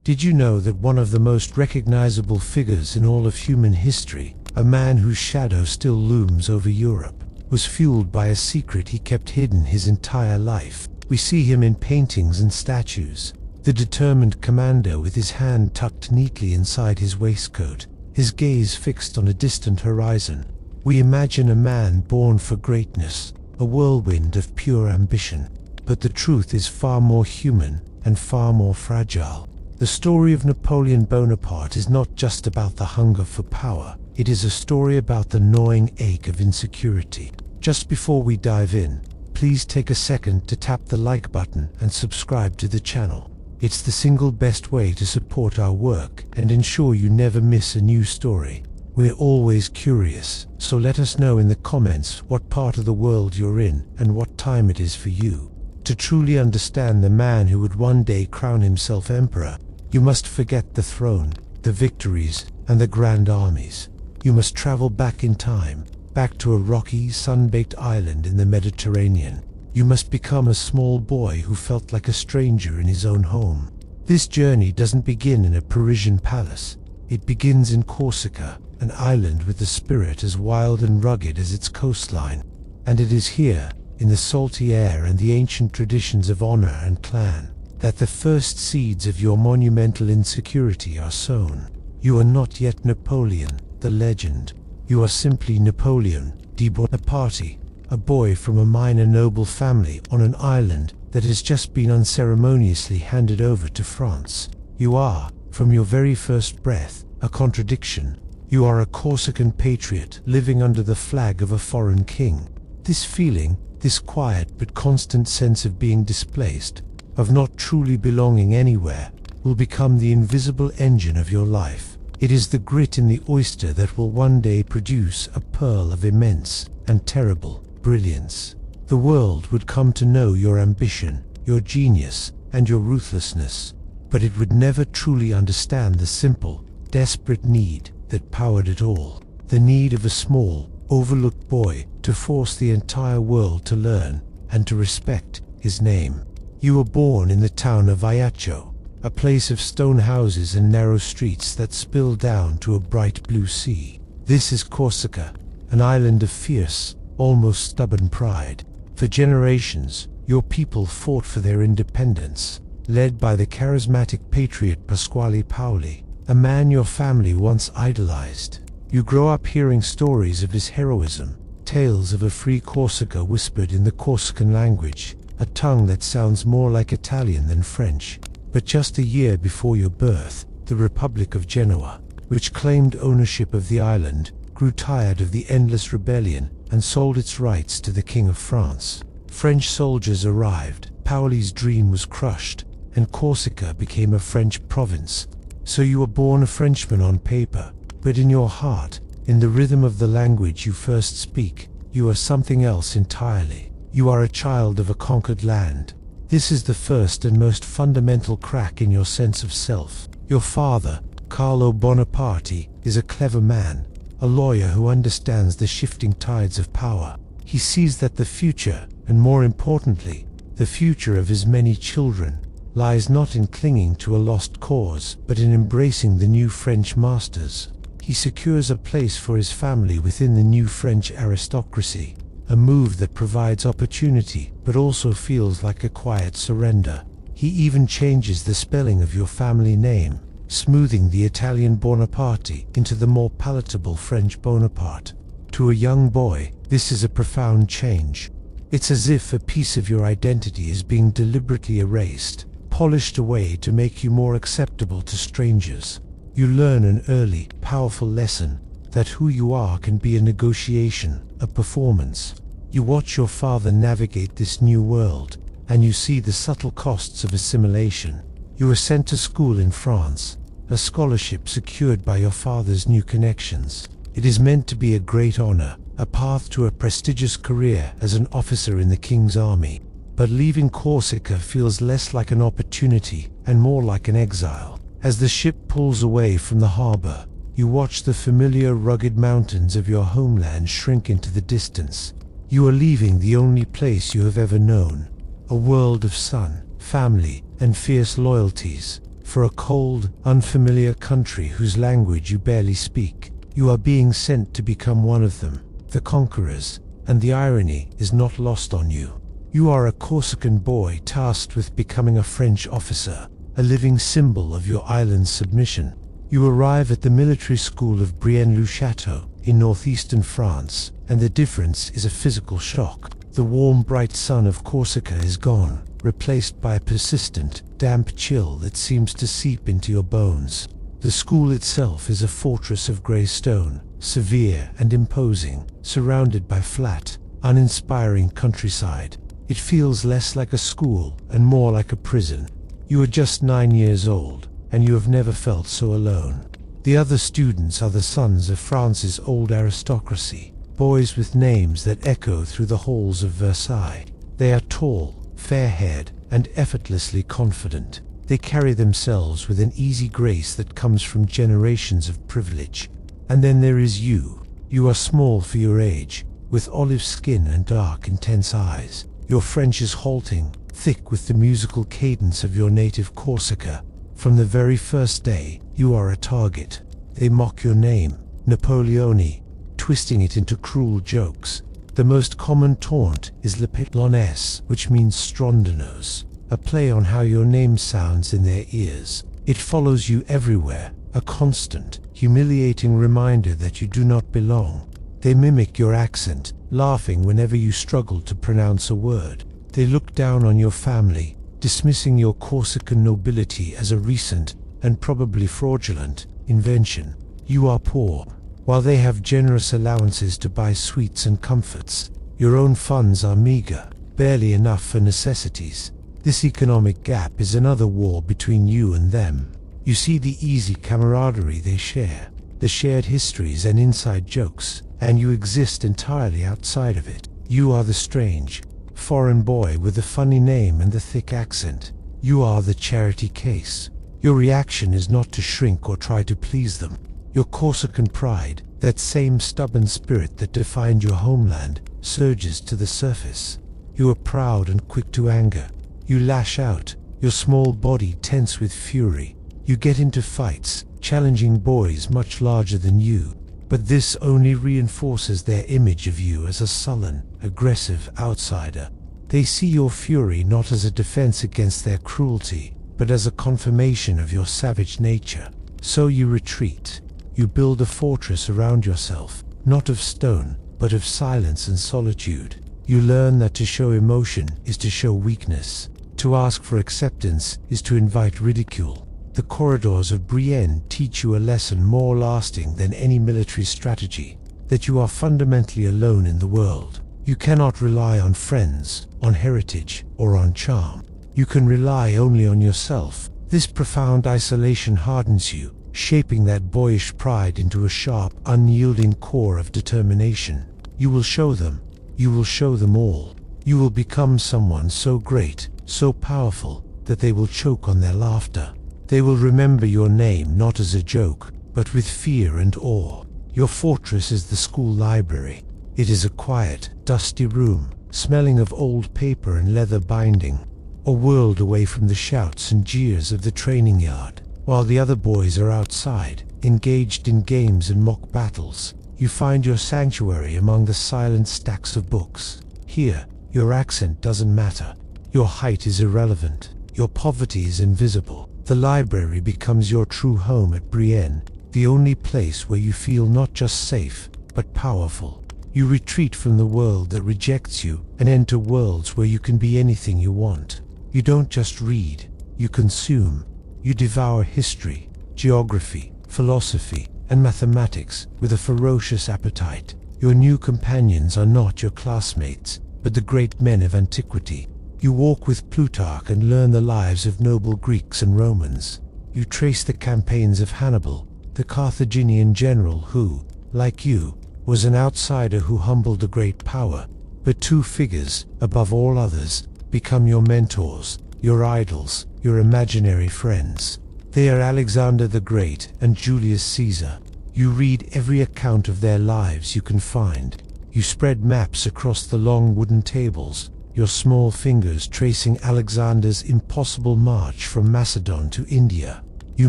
Did you know that one of the most recognizable figures in all of human history, a man whose shadow still looms over Europe, was fueled by a secret he kept hidden his entire life? We see him in paintings and statues, the determined commander with his hand tucked neatly inside his waistcoat, his gaze fixed on a distant horizon. We imagine a man born for greatness, a whirlwind of pure ambition. But the truth is far more human and far more fragile. The story of Napoleon Bonaparte is not just about the hunger for power. It is a story about the gnawing ache of insecurity. Just before we dive in, please take a second to tap the like button and subscribe to the channel. It's the single best way to support our work and ensure you never miss a new story. We're always curious, so let us know in the comments what part of the world you're in and what time it is for you. To truly understand the man who would one day crown himself emperor, you must forget the throne, the victories, and the grand armies. You must travel back in time, back to a rocky, sun-baked island in the Mediterranean. You must become a small boy who felt like a stranger in his own home. This journey doesn't begin in a Parisian palace. It begins in Corsica, an island with a spirit as wild and rugged as its coastline. And it is here, in the salty air and the ancient traditions of honor and clan, that the first seeds of your monumental insecurity are sown. You are not yet Napoleon, the legend. You are simply Napoleon di Bonaparte, a boy from a minor noble family on an island that has just been unceremoniously handed over to France. You are, from your very first breath, a contradiction. You are a Corsican patriot living under the flag of a foreign king. This feeling, this quiet but constant sense of being displaced, of not truly belonging anywhere, will become the invisible engine of your life. It is the grit in the oyster that will one day produce a pearl of immense and terrible brilliance. The world would come to know your ambition, your genius, and your ruthlessness, but it would never truly understand the simple, desperate need that powered it all. The need of a small, overlooked boy to force the entire world to learn and to respect his name. You were born in the town of Ajaccio, a place of stone houses and narrow streets that spill down to a bright blue sea. This is Corsica, an island of fierce, almost stubborn pride. For generations, your people fought for their independence, led by the charismatic patriot Pasquale Paoli, a man your family once idolized. You grow up hearing stories of his heroism, tales of a free Corsica whispered in the Corsican language, a tongue that sounds more like Italian than French. But just a year before your birth, the Republic of Genoa, which claimed ownership of the island, grew tired of the endless rebellion and sold its rights to the King of France. French soldiers arrived, Paoli's dream was crushed, and Corsica became a French province. So you were born a Frenchman on paper, but in your heart, in the rhythm of the language you first speak, you are something else entirely. You are a child of a conquered land. This is the first and most fundamental crack in your sense of self. Your father, Carlo Bonaparte, is a clever man, a lawyer who understands the shifting tides of power. He sees that the future, and more importantly, the future of his many children, lies not in clinging to a lost cause, but in embracing the new French masters. He secures a place for his family within the new French aristocracy, a move that provides opportunity but also feels like a quiet surrender. He even changes the spelling of your family name, smoothing the Italian Bonaparte into the more palatable French Bonaparte. To a young boy, this is a profound change. It's as if a piece of your identity is being deliberately erased, polished away to make you more acceptable to strangers. You learn an early, powerful lesson that who you are can be a negotiation, a performance. You watch your father navigate this new world, and you see the subtle costs of assimilation. You are sent to school in France, a scholarship secured by your father's new connections. It is meant to be a great honor, a path to a prestigious career as an officer in the king's army. But leaving Corsica feels less like an opportunity and more like an exile. As the ship pulls away from the harbor, you watch the familiar rugged mountains of your homeland shrink into the distance. You are leaving the only place you have ever known, a world of sun, family, and fierce loyalties. for a cold, unfamiliar country whose language you barely speak. You are being sent to become one of them, the conquerors, and the irony is not lost on you. You are a Corsican boy tasked with becoming a French officer, a living symbol of your island's submission. You arrive at the military school of Brienne-le-Château in northeastern France, and the difference is a physical shock. The warm, bright sun of Corsica is gone, replaced by a persistent, damp chill that seems to seep into your bones. The school itself is a fortress of grey stone, severe and imposing, surrounded by flat, uninspiring countryside. It feels less like a school and more like a prison. You are just 9 years old, and you have never felt so alone. The other students are the sons of France's old aristocracy, boys with names that echo through the halls of Versailles. They are tall, fair-haired, and effortlessly confident. They carry themselves with an easy grace that comes from generations of privilege. And then there is you. You are small for your age, with olive skin and dark, intense eyes. Your French is halting, thick with the musical cadence of your native Corsica. From the very first day, you are a target. They mock your name, Napoleone, twisting it into cruel jokes. The most common taunt is Le Pétlonès, which means Strondanos, a play on how your name sounds in their ears. It follows you everywhere, a constant, humiliating reminder that you do not belong. They mimic your accent, laughing whenever you struggle to pronounce a word. They look down on your family, dismissing your Corsican nobility as a recent, and probably fraudulent, invention. You are poor, while they have generous allowances to buy sweets and comforts. Your own funds are meager, barely enough for necessities. This economic gap is another war between you and them. You see the easy camaraderie they share, the shared histories and inside jokes, and you exist entirely outside of it. You are the strange, foreign boy with the funny name and the thick accent. You are the charity case. Your reaction is not to shrink or try to please them. Your Corsican pride, that same stubborn spirit that defined your homeland, surges to the surface. You are proud and quick to anger. You lash out, your small body tense with fury. You get into fights, challenging boys much larger than you. But this only reinforces their image of you as a sullen, aggressive outsider. They see your fury not as a defense against their cruelty, but as a confirmation of your savage nature. So you retreat. You build a fortress around yourself, not of stone, but of silence and solitude. You learn that to show emotion is to show weakness. To ask for acceptance is to invite ridicule. The corridors of Brienne teach you a lesson more lasting than any military strategy, that you are fundamentally alone in the world. You cannot rely on friends, on heritage, or on charm. You can rely only on yourself. This profound isolation hardens you, shaping that boyish pride into a sharp, unyielding core of determination. You will show them. You will show them all. You will become someone so great, so powerful, that they will choke on their laughter. They will remember your name not as a joke, but with fear and awe. Your fortress is the school library. It is a quiet, dusty room, smelling of old paper and leather binding, a world away from the shouts and jeers of the training yard. While the other boys are outside, engaged in games and mock battles, you find your sanctuary among the silent stacks of books. Here, your accent doesn't matter. Your height is irrelevant. Your poverty is invisible. The library becomes your true home at Brienne, the only place where you feel not just safe, but powerful. You retreat from the world that rejects you and enter worlds where you can be anything you want. You don't just read, you consume. You devour history, geography, philosophy, and mathematics with a ferocious appetite. Your new companions are not your classmates, but the great men of antiquity. You walk with Plutarch and learn the lives of noble Greeks and Romans. You trace the campaigns of Hannibal, the Carthaginian general who, like you, was an outsider who humbled a great power. But two figures, above all others, become your mentors, your idols, your imaginary friends. They are Alexander the Great and Julius Caesar. You read every account of their lives you can find. You spread maps across the long wooden tables, your small fingers tracing Alexander's impossible march from Macedon to India. You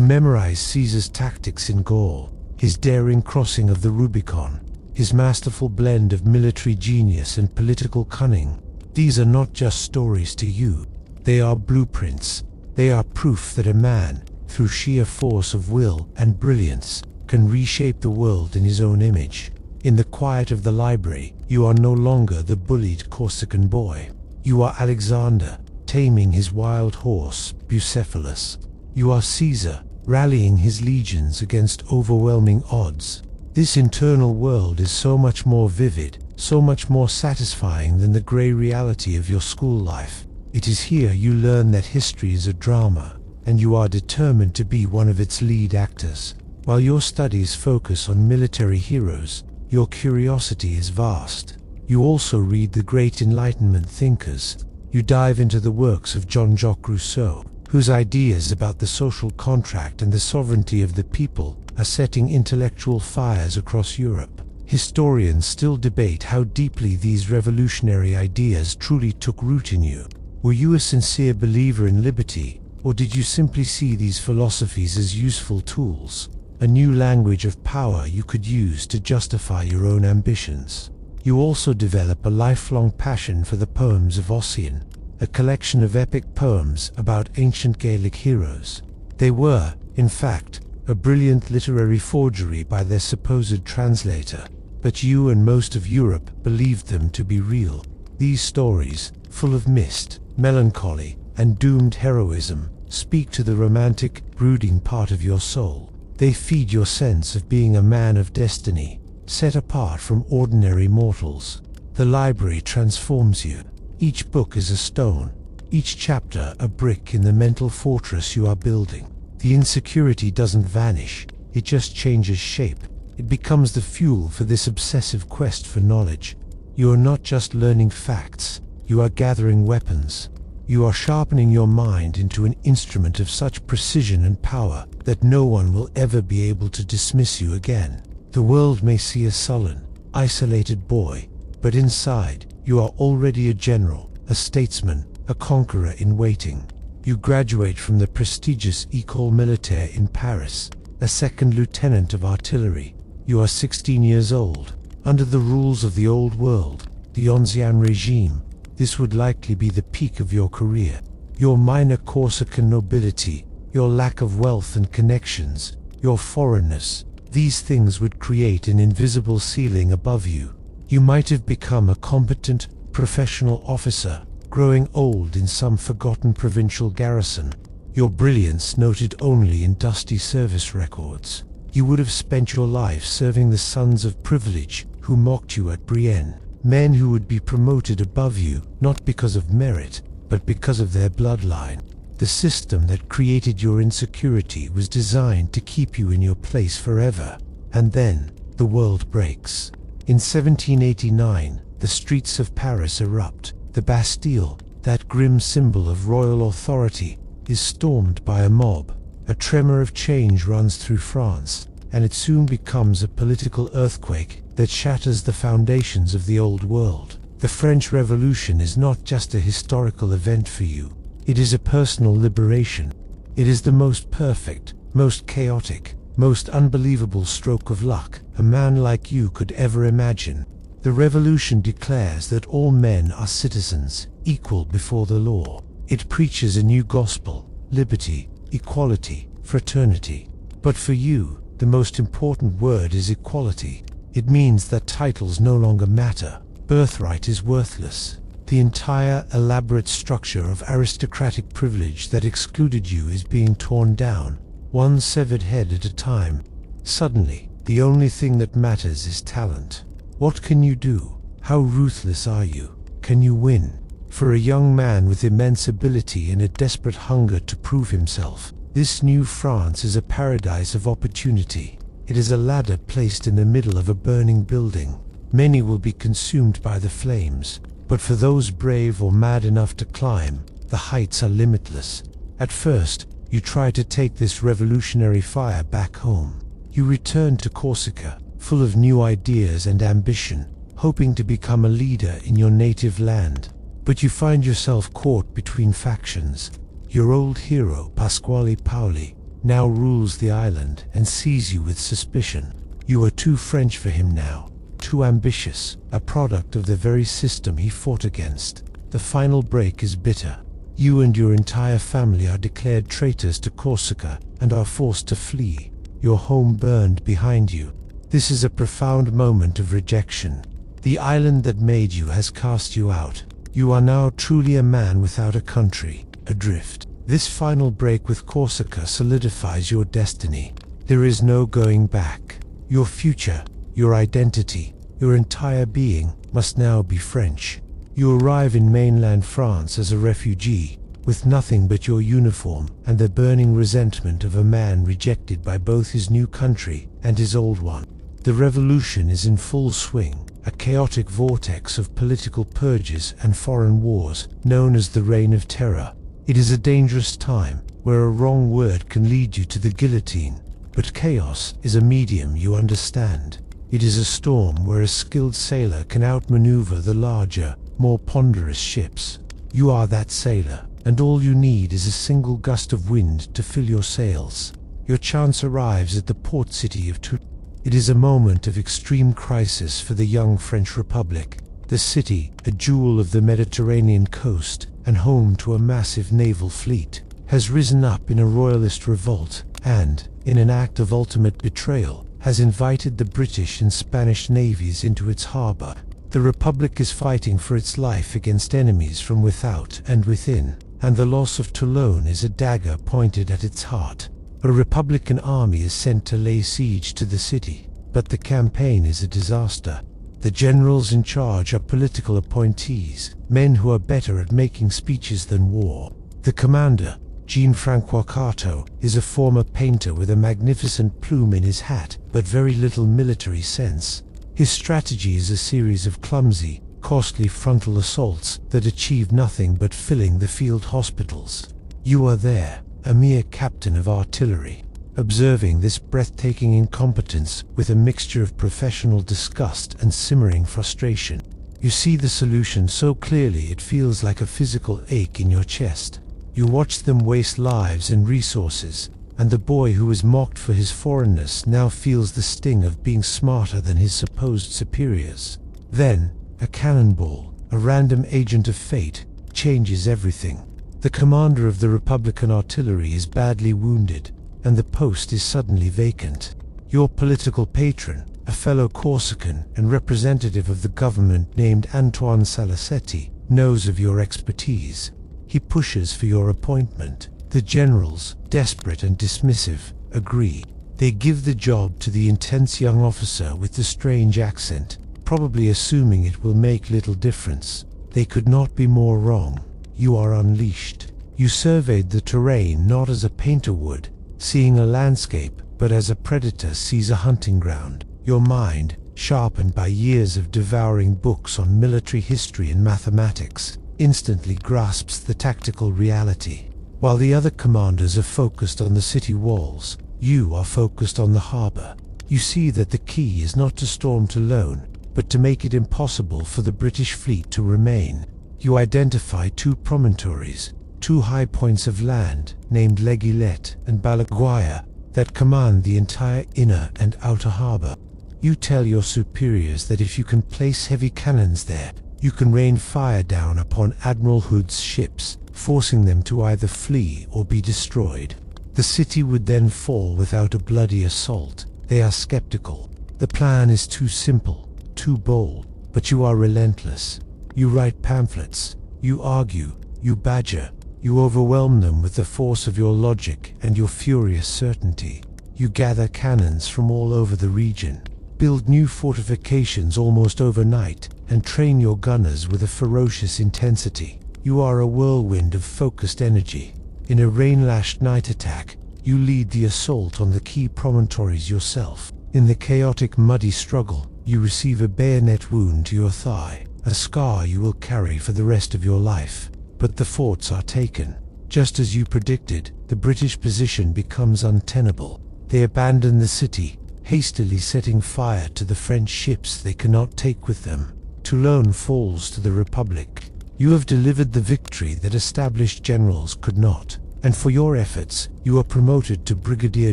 memorize Caesar's tactics in Gaul, his daring crossing of the Rubicon, his masterful blend of military genius and political cunning. These are not just stories to you. They are blueprints. They are proof that a man, through sheer force of will and brilliance, can reshape the world in his own image. In the quiet of the library, you are no longer the bullied Corsican boy. You are Alexander, taming his wild horse, Bucephalus. You are Caesar, rallying his legions against overwhelming odds. This internal world is so much more vivid, so much more satisfying than the grey reality of your school life. It is here you learn that history is a drama, and you are determined to be one of its lead actors. While your studies focus on military heroes, your curiosity is vast. You also read the great Enlightenment thinkers. You dive into the works of Jean-Jacques Rousseau, whose ideas about the social contract and the sovereignty of the people are setting intellectual fires across Europe. Historians still debate how deeply these revolutionary ideas truly took root in you. Were you a sincere believer in liberty, or did you simply see these philosophies as useful tools, a new language of power you could use to justify your own ambitions? You also develop a lifelong passion for the poems of Ossian, a collection of epic poems about ancient Gaelic heroes. They were, in fact, a brilliant literary forgery by their supposed translator, but you and most of Europe believed them to be real. These stories, full of mist, melancholy, and doomed heroism, speak to the romantic, brooding part of your soul. They feed your sense of being a man of destiny, set apart from ordinary mortals. The library transforms you. Each book is a stone, each chapter a brick in the mental fortress you are building. The insecurity doesn't vanish, it just changes shape. It becomes the fuel for this obsessive quest for knowledge. You are not just learning facts, you are gathering weapons. You are sharpening your mind into an instrument of such precision and power that no one will ever be able to dismiss you again. The world may see a sullen, isolated boy, but inside, you are already a general, a statesman, a conqueror in waiting. You graduate from the prestigious École Militaire in Paris, a second lieutenant of artillery. You are 16 years old. Under the rules of the old world, the Ancien Regime, this would likely be the peak of your career. Your minor Corsican nobility, your lack of wealth and connections, your foreignness, these things would create an invisible ceiling above you. You might have become a competent, professional officer, growing old in some forgotten provincial garrison, your brilliance noted only in dusty service records. You would have spent your life serving the sons of privilege who mocked you at Brienne, men who would be promoted above you not because of merit, but because of their bloodline. The system that created your insecurity was designed to keep you in your place forever. And then, the world breaks. In 1789, the streets of Paris erupt. The Bastille, that grim symbol of royal authority, is stormed by a mob. A tremor of change runs through France, and it soon becomes a political earthquake that shatters the foundations of the old world. The French Revolution is not just a historical event for you. It is a personal liberation. It is the most perfect, most chaotic, most unbelievable stroke of luck a man like you could ever imagine. The revolution declares that all men are citizens, equal before the law. It preaches a new gospel, liberty, equality, fraternity. But for you, the most important word is equality. It means that titles no longer matter. Birthright is worthless. The entire elaborate structure of aristocratic privilege that excluded you is being torn down, one severed head at a time. Suddenly, the only thing that matters is talent. What can you do? How ruthless are you? Can you win? For a young man with immense ability and a desperate hunger to prove himself, this new France is a paradise of opportunity. It is a ladder placed in the middle of a burning building. Many will be consumed by the flames, but for those brave or mad enough to climb, the heights are limitless. At first, you try to take this revolutionary fire back home. You return to Corsica, full of new ideas and ambition, hoping to become a leader in your native land. But you find yourself caught between factions. Your old hero, Pasquale Paoli, now rules the island and sees you with suspicion. You are too French for him now, too ambitious, a product of the very system he fought against. The final break is bitter. You and your entire family are declared traitors to Corsica and are forced to flee. Your home burned behind you. This is a profound moment of rejection. The island that made you has cast you out. You are now truly a man without a country, adrift. This final break with Corsica solidifies your destiny. There is no going back. Your future, your identity, your entire being must now be French. You arrive in mainland France as a refugee, with nothing but your uniform and the burning resentment of a man rejected by both his new country and his old one. The revolution is in full swing, a chaotic vortex of political purges and foreign wars, known as the Reign of Terror. It is a dangerous time, where a wrong word can lead you to the guillotine. But chaos is a medium you understand. It is a storm where a skilled sailor can outmaneuver the larger, more ponderous ships. You are that sailor, and all you need is a single gust of wind to fill your sails. Your chance arrives at the port city of Toulon. It is a moment of extreme crisis for the young French Republic. The city, a jewel of the Mediterranean coast and home to a massive naval fleet, has risen up in a royalist revolt and, in an act of ultimate betrayal, has invited the British and Spanish navies into its harbor. The Republic is fighting for its life against enemies from without and within, and the loss of Toulon is a dagger pointed at its heart. A Republican army is sent to lay siege to the city, but the campaign is a disaster. The generals in charge are political appointees, men who are better at making speeches than war. The commander, Jean-Francois Cato, is a former painter with a magnificent plume in his hat, but very little military sense. His strategy is a series of clumsy, costly frontal assaults that achieve nothing but filling the field hospitals. You are there, a mere captain of artillery, observing this breathtaking incompetence with a mixture of professional disgust and simmering frustration. You see the solution so clearly it feels like a physical ache in your chest. You watch them waste lives and resources, and the boy who was mocked for his foreignness now feels the sting of being smarter than his supposed superiors. Then, a cannonball, a random agent of fate, changes everything. The commander of the Republican artillery is badly wounded, and the post is suddenly vacant. Your political patron, a fellow Corsican and representative of the government named Antoine Salicetti, knows of your expertise. He pushes for your appointment. The generals, desperate and dismissive, agree. They give the job to the intense young officer with the strange accent, probably assuming it will make little difference. They could not be more wrong. You are unleashed. You surveyed the terrain not as a painter would, seeing a landscape, but as a predator sees a hunting ground. Your mind, sharpened by years of devouring books on military history and mathematics, instantly grasps the tactical reality. While the other commanders are focused on the city walls, you are focused on the harbor. You see that the key is not to storm Toulon, but to make it impossible for the British fleet to remain. You identify two promontories, two high points of land, named Legillet and Balaguaya, that command the entire inner and outer harbor. You tell your superiors that if you can place heavy cannons there, you can rain fire down upon Admiral Hood's ships, forcing them to either flee or be destroyed. The city would then fall without a bloody assault. They are skeptical. The plan is too simple, too bold, but you are relentless. You write pamphlets, you argue, you badger, you overwhelm them with the force of your logic and your furious certainty. You gather cannons from all over the region, build new fortifications almost overnight, and train your gunners with a ferocious intensity. You are a whirlwind of focused energy. In a rain-lashed night attack, you lead the assault on the key promontories yourself. In the chaotic, muddy struggle, you receive a bayonet wound to your thigh, a scar you will carry for the rest of your life. But the forts are taken. Just as you predicted, the British position becomes untenable. They abandon the city, hastily setting fire to the French ships they cannot take with them. Toulon falls to the Republic. You have delivered the victory that established generals could not, and for your efforts, you are promoted to Brigadier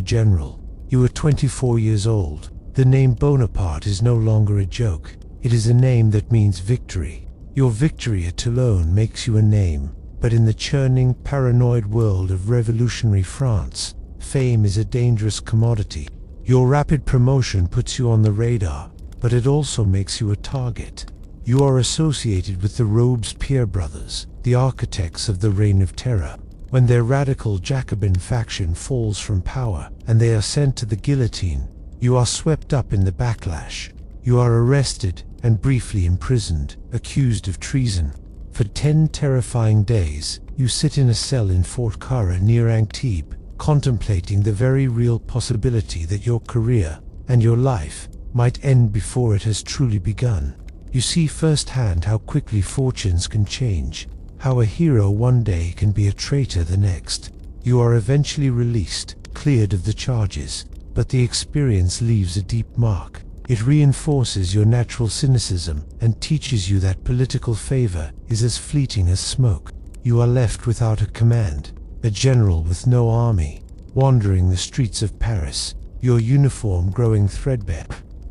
General. You are 24 years old. The name Bonaparte is no longer a joke. It is a name that means victory. Your victory at Toulon makes you a name, but in the churning, paranoid world of revolutionary France, fame is a dangerous commodity. Your rapid promotion puts you on the radar, but it also makes you a target. You are associated with the Robespierre brothers, the architects of the Reign of Terror. When their radical Jacobin faction falls from power and they are sent to the guillotine, you are swept up in the backlash. You are arrested and briefly imprisoned, accused of treason. For 10 terrifying days, you sit in a cell in Fort Cara near Antibes, contemplating the very real possibility that your career and your life might end before it has truly begun. You see firsthand how quickly fortunes can change, how a hero one day can be a traitor the next. You are eventually released, cleared of the charges, but the experience leaves a deep mark. It reinforces your natural cynicism and teaches you that political favor is as fleeting as smoke. You are left without a command, a general with no army, wandering the streets of Paris, your uniform growing threadbare.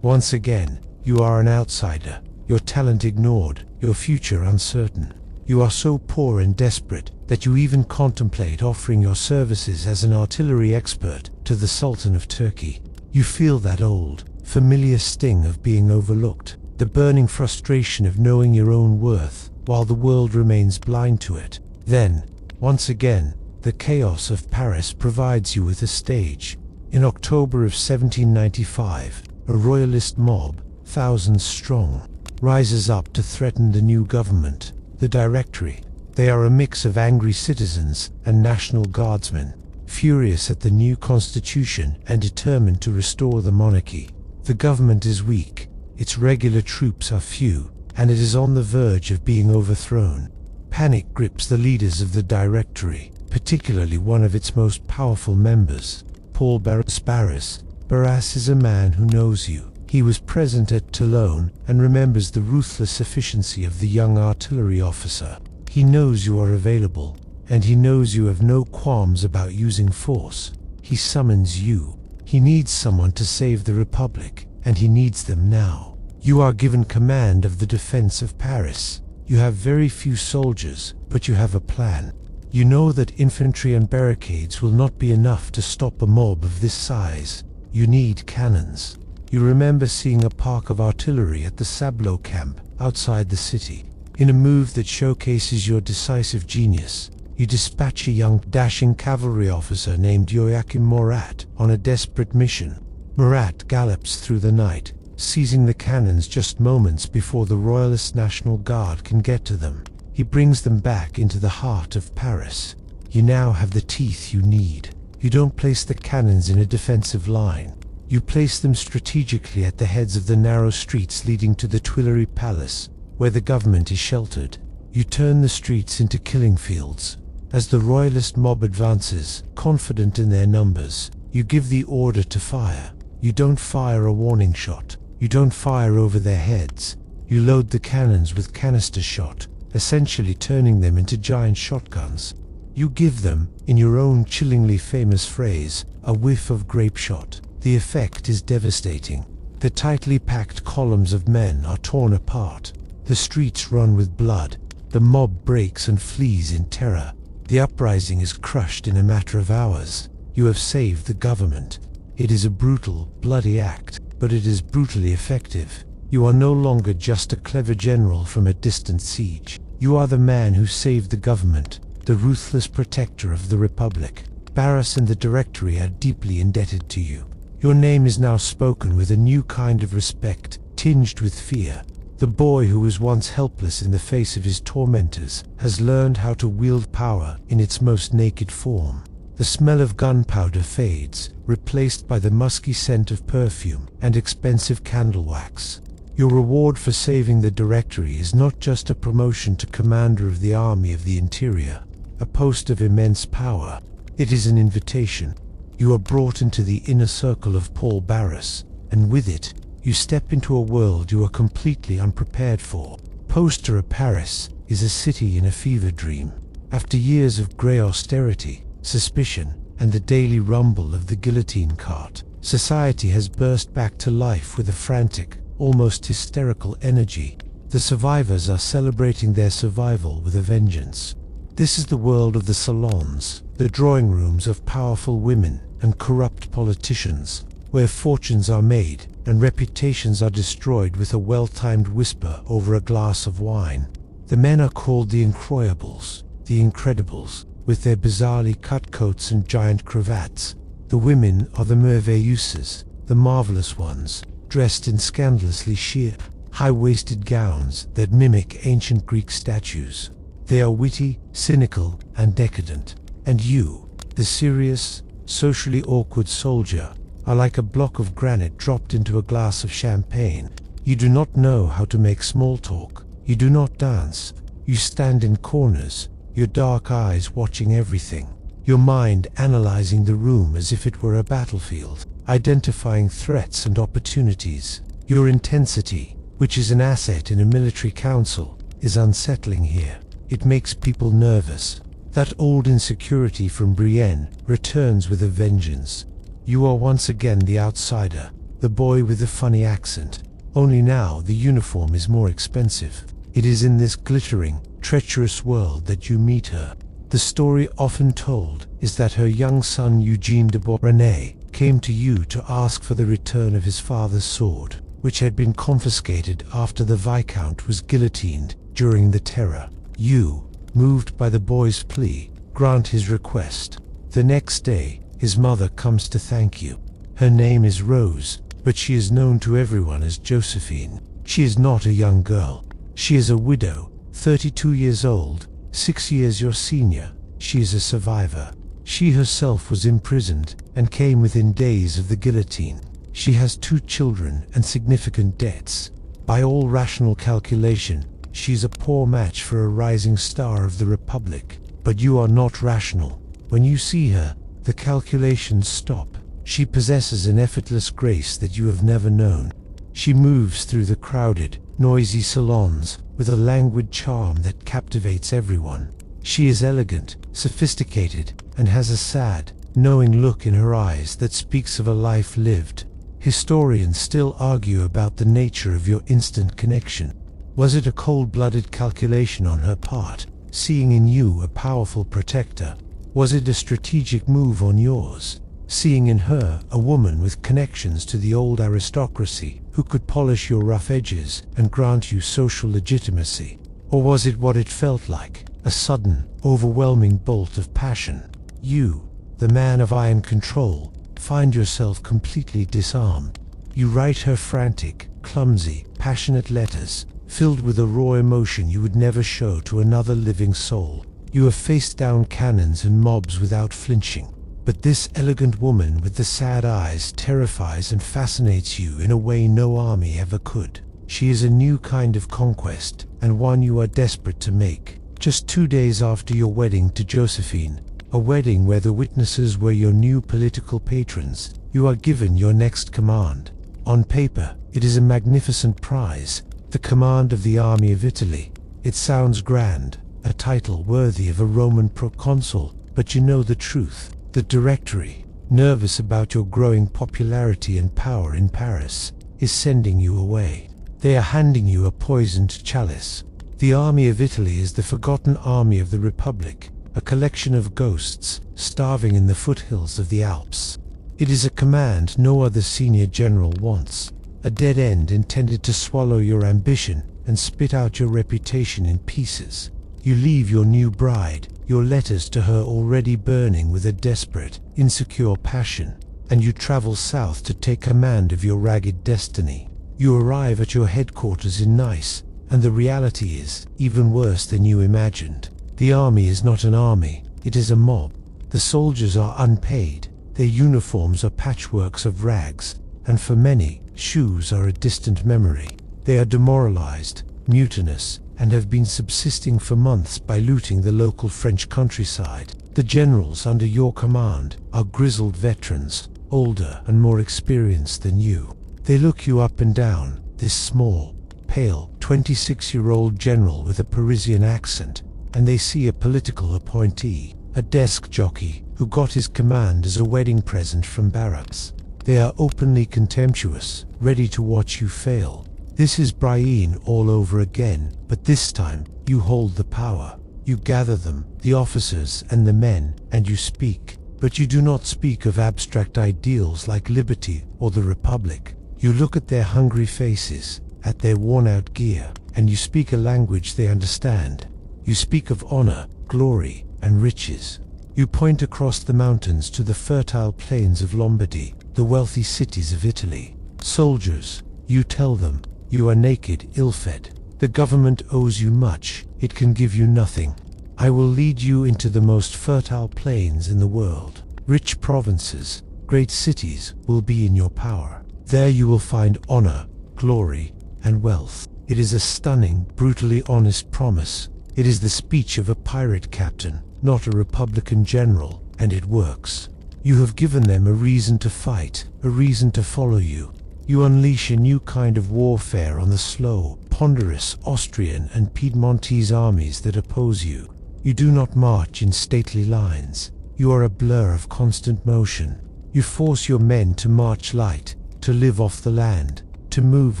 Once again, you are an outsider, your talent ignored, your future uncertain. You are so poor and desperate that you even contemplate offering your services as an artillery expert to the Sultan of Turkey. You feel that old, familiar sting of being overlooked, the burning frustration of knowing your own worth while the world remains blind to it. Then, once again, the chaos of Paris provides you with a stage. In October of 1795, a royalist mob, thousands strong, rises up to threaten the new government, the Directory. They are a mix of angry citizens and National Guardsmen, furious at the new constitution and determined to restore the monarchy. The government is weak, its regular troops are few, and it is on the verge of being overthrown. Panic grips the leaders of the Directory, particularly one of its most powerful members, Paul Barras. Barras is a man who knows you. He was present at Toulon and remembers the ruthless efficiency of the young artillery officer. He knows you are available, and he knows you have no qualms about using force. He summons you. He needs someone to save the Republic, and he needs them now. You are given command of the defense of Paris. You have very few soldiers, but you have a plan. You know that infantry and barricades will not be enough to stop a mob of this size. You need cannons. You remember seeing a park of artillery at the Sablot camp outside the city. In a move that showcases your decisive genius, you dispatch a young, dashing cavalry officer named Joachim Murat on a desperate mission. Murat gallops through the night, seizing the cannons just moments before the Royalist National Guard can get to them. He brings them back into the heart of Paris. You now have the teeth you need. You don't place the cannons in a defensive line. You place them strategically at the heads of the narrow streets leading to the Tuileries Palace, where the government is sheltered. You turn the streets into killing fields. As the royalist mob advances, confident in their numbers, you give the order to fire. You don't fire a warning shot. You don't fire over their heads. You load the cannons with canister shot, essentially turning them into giant shotguns. You give them, in your own chillingly famous phrase, a whiff of grape shot. The effect is devastating. The tightly packed columns of men are torn apart. The streets run with blood. The mob breaks and flees in terror. The uprising is crushed in a matter of hours. You have saved the government. It is a brutal, bloody act, but it is brutally effective. You are no longer just a clever general from a distant siege. You are the man who saved the government, the ruthless protector of the Republic. Barras and the Directory are deeply indebted to you. Your name is now spoken with a new kind of respect, tinged with fear. The boy who was once helpless in the face of his tormentors has learned how to wield power in its most naked form. The smell of gunpowder fades, replaced by the musky scent of perfume and expensive candle wax. Your reward for saving the Directory is not just a promotion to Commander of the Army of the Interior, a post of immense power. It is an invitation. You are brought into the inner circle of Paul Barras, and with it, you step into a world you are completely unprepared for. Poster of Paris, is a city in a fever dream. After years of grey austerity, suspicion, and the daily rumble of the guillotine cart, society has burst back to life with a frantic, almost hysterical energy. The survivors are celebrating their survival with a vengeance. This is the world of the salons, the drawing rooms of powerful women and corrupt politicians, where fortunes are made and reputations are destroyed with a well-timed whisper over a glass of wine. The men are called the incroyables, the incredibles, with their bizarrely cut coats and giant cravats. The women are the merveilleuses, the marvelous ones, dressed in scandalously sheer, high-waisted gowns that mimic ancient Greek statues. They are witty, cynical, and decadent. And you, the serious, socially awkward soldier, are like a block of granite dropped into a glass of champagne. You do not know how to make small talk. You do not dance. You stand in corners, your dark eyes watching everything, your mind analyzing the room as if it were a battlefield, identifying threats and opportunities. Your intensity, which is an asset in a military council, is unsettling here. It makes people nervous. That old insecurity from Brienne returns with a vengeance. You are once again the outsider, the boy with the funny accent. Only now the uniform is more expensive. It is in this glittering, treacherous world that you meet her. The story often told is that her young son Eugene de Beauharnais came to you to ask for the return of his father's sword, which had been confiscated after the Viscount was guillotined during the Terror. You, moved by the boy's plea, grant his request. The next day, his mother comes to thank you. Her name is Rose, but she is known to everyone as Josephine. She is not a young girl. She is a widow, 32 years old, 6 years your senior. She is a survivor. She herself was imprisoned and came within days of the guillotine. She has 2 children and significant debts. By all rational calculation, she is a poor match for a rising star of the Republic. But you are not rational. When you see her, the calculations stop. She possesses an effortless grace that you have never known. She moves through the crowded, noisy salons with a languid charm that captivates everyone. She is elegant, sophisticated, and has a sad, knowing look in her eyes that speaks of a life lived. Historians still argue about the nature of your instant connection. Was it a cold-blooded calculation on her part, seeing in you a powerful protector? Was it a strategic move on yours, seeing in her a woman with connections to the old aristocracy who could polish your rough edges and grant you social legitimacy? Or was it what it felt like, a sudden, overwhelming bolt of passion? You, the man of iron control, find yourself completely disarmed. You write her frantic, clumsy, passionate letters, filled with a raw emotion you would never show to another living soul. You have faced down cannons and mobs without flinching. But this elegant woman with the sad eyes terrifies and fascinates you in a way no army ever could. She is a new kind of conquest, and one you are desperate to make. Just 2 days after your wedding to Josephine, a wedding where the witnesses were your new political patrons, you are given your next command. On paper, it is a magnificent prize, the command of the army of Italy. It sounds grand, a title worthy of a Roman proconsul, but you know the truth. The Directory, nervous about your growing popularity and power in Paris, is sending you away. They are handing you a poisoned chalice. The army of Italy is the forgotten army of the Republic, a collection of ghosts starving in the foothills of the Alps. It is a command no other senior general wants, a dead end intended to swallow your ambition and spit out your reputation in pieces. You leave your new bride, your letters to her already burning with a desperate, insecure passion, and you travel south to take command of your ragged destiny. You arrive at your headquarters in Nice, and the reality is even worse than you imagined. The army is not an army, it is a mob. The soldiers are unpaid, their uniforms are patchworks of rags, and for many, shoes are a distant memory. They are demoralized, mutinous, and have been subsisting for months by looting the local French countryside. The generals under your command are grizzled veterans, older and more experienced than you. They look you up and down, this small, pale, 26-year-old general with a Parisian accent, and they see a political appointee, a desk jockey, who got his command as a wedding present from barracks. They are openly contemptuous, ready to watch you fail. This is Brian all over again, but this time, you hold the power. You gather them, the officers and the men, and you speak. But you do not speak of abstract ideals like liberty or the Republic. You look at their hungry faces, at their worn-out gear, and you speak a language they understand. You speak of honor, glory, and riches. You point across the mountains to the fertile plains of Lombardy, the wealthy cities of Italy. Soldiers, you tell them, you are naked, ill-fed. The government owes you much, it can give you nothing. I will lead you into the most fertile plains in the world. Rich provinces, great cities will be in your power. There you will find honor, glory, and wealth. It is a stunning, brutally honest promise. It is the speech of a pirate captain, not a Republican general, and it works. You have given them a reason to fight, a reason to follow you. You unleash a new kind of warfare on the slow, ponderous Austrian and Piedmontese armies that oppose you. You do not march in stately lines. You are a blur of constant motion. You force your men to march light, to live off the land, to move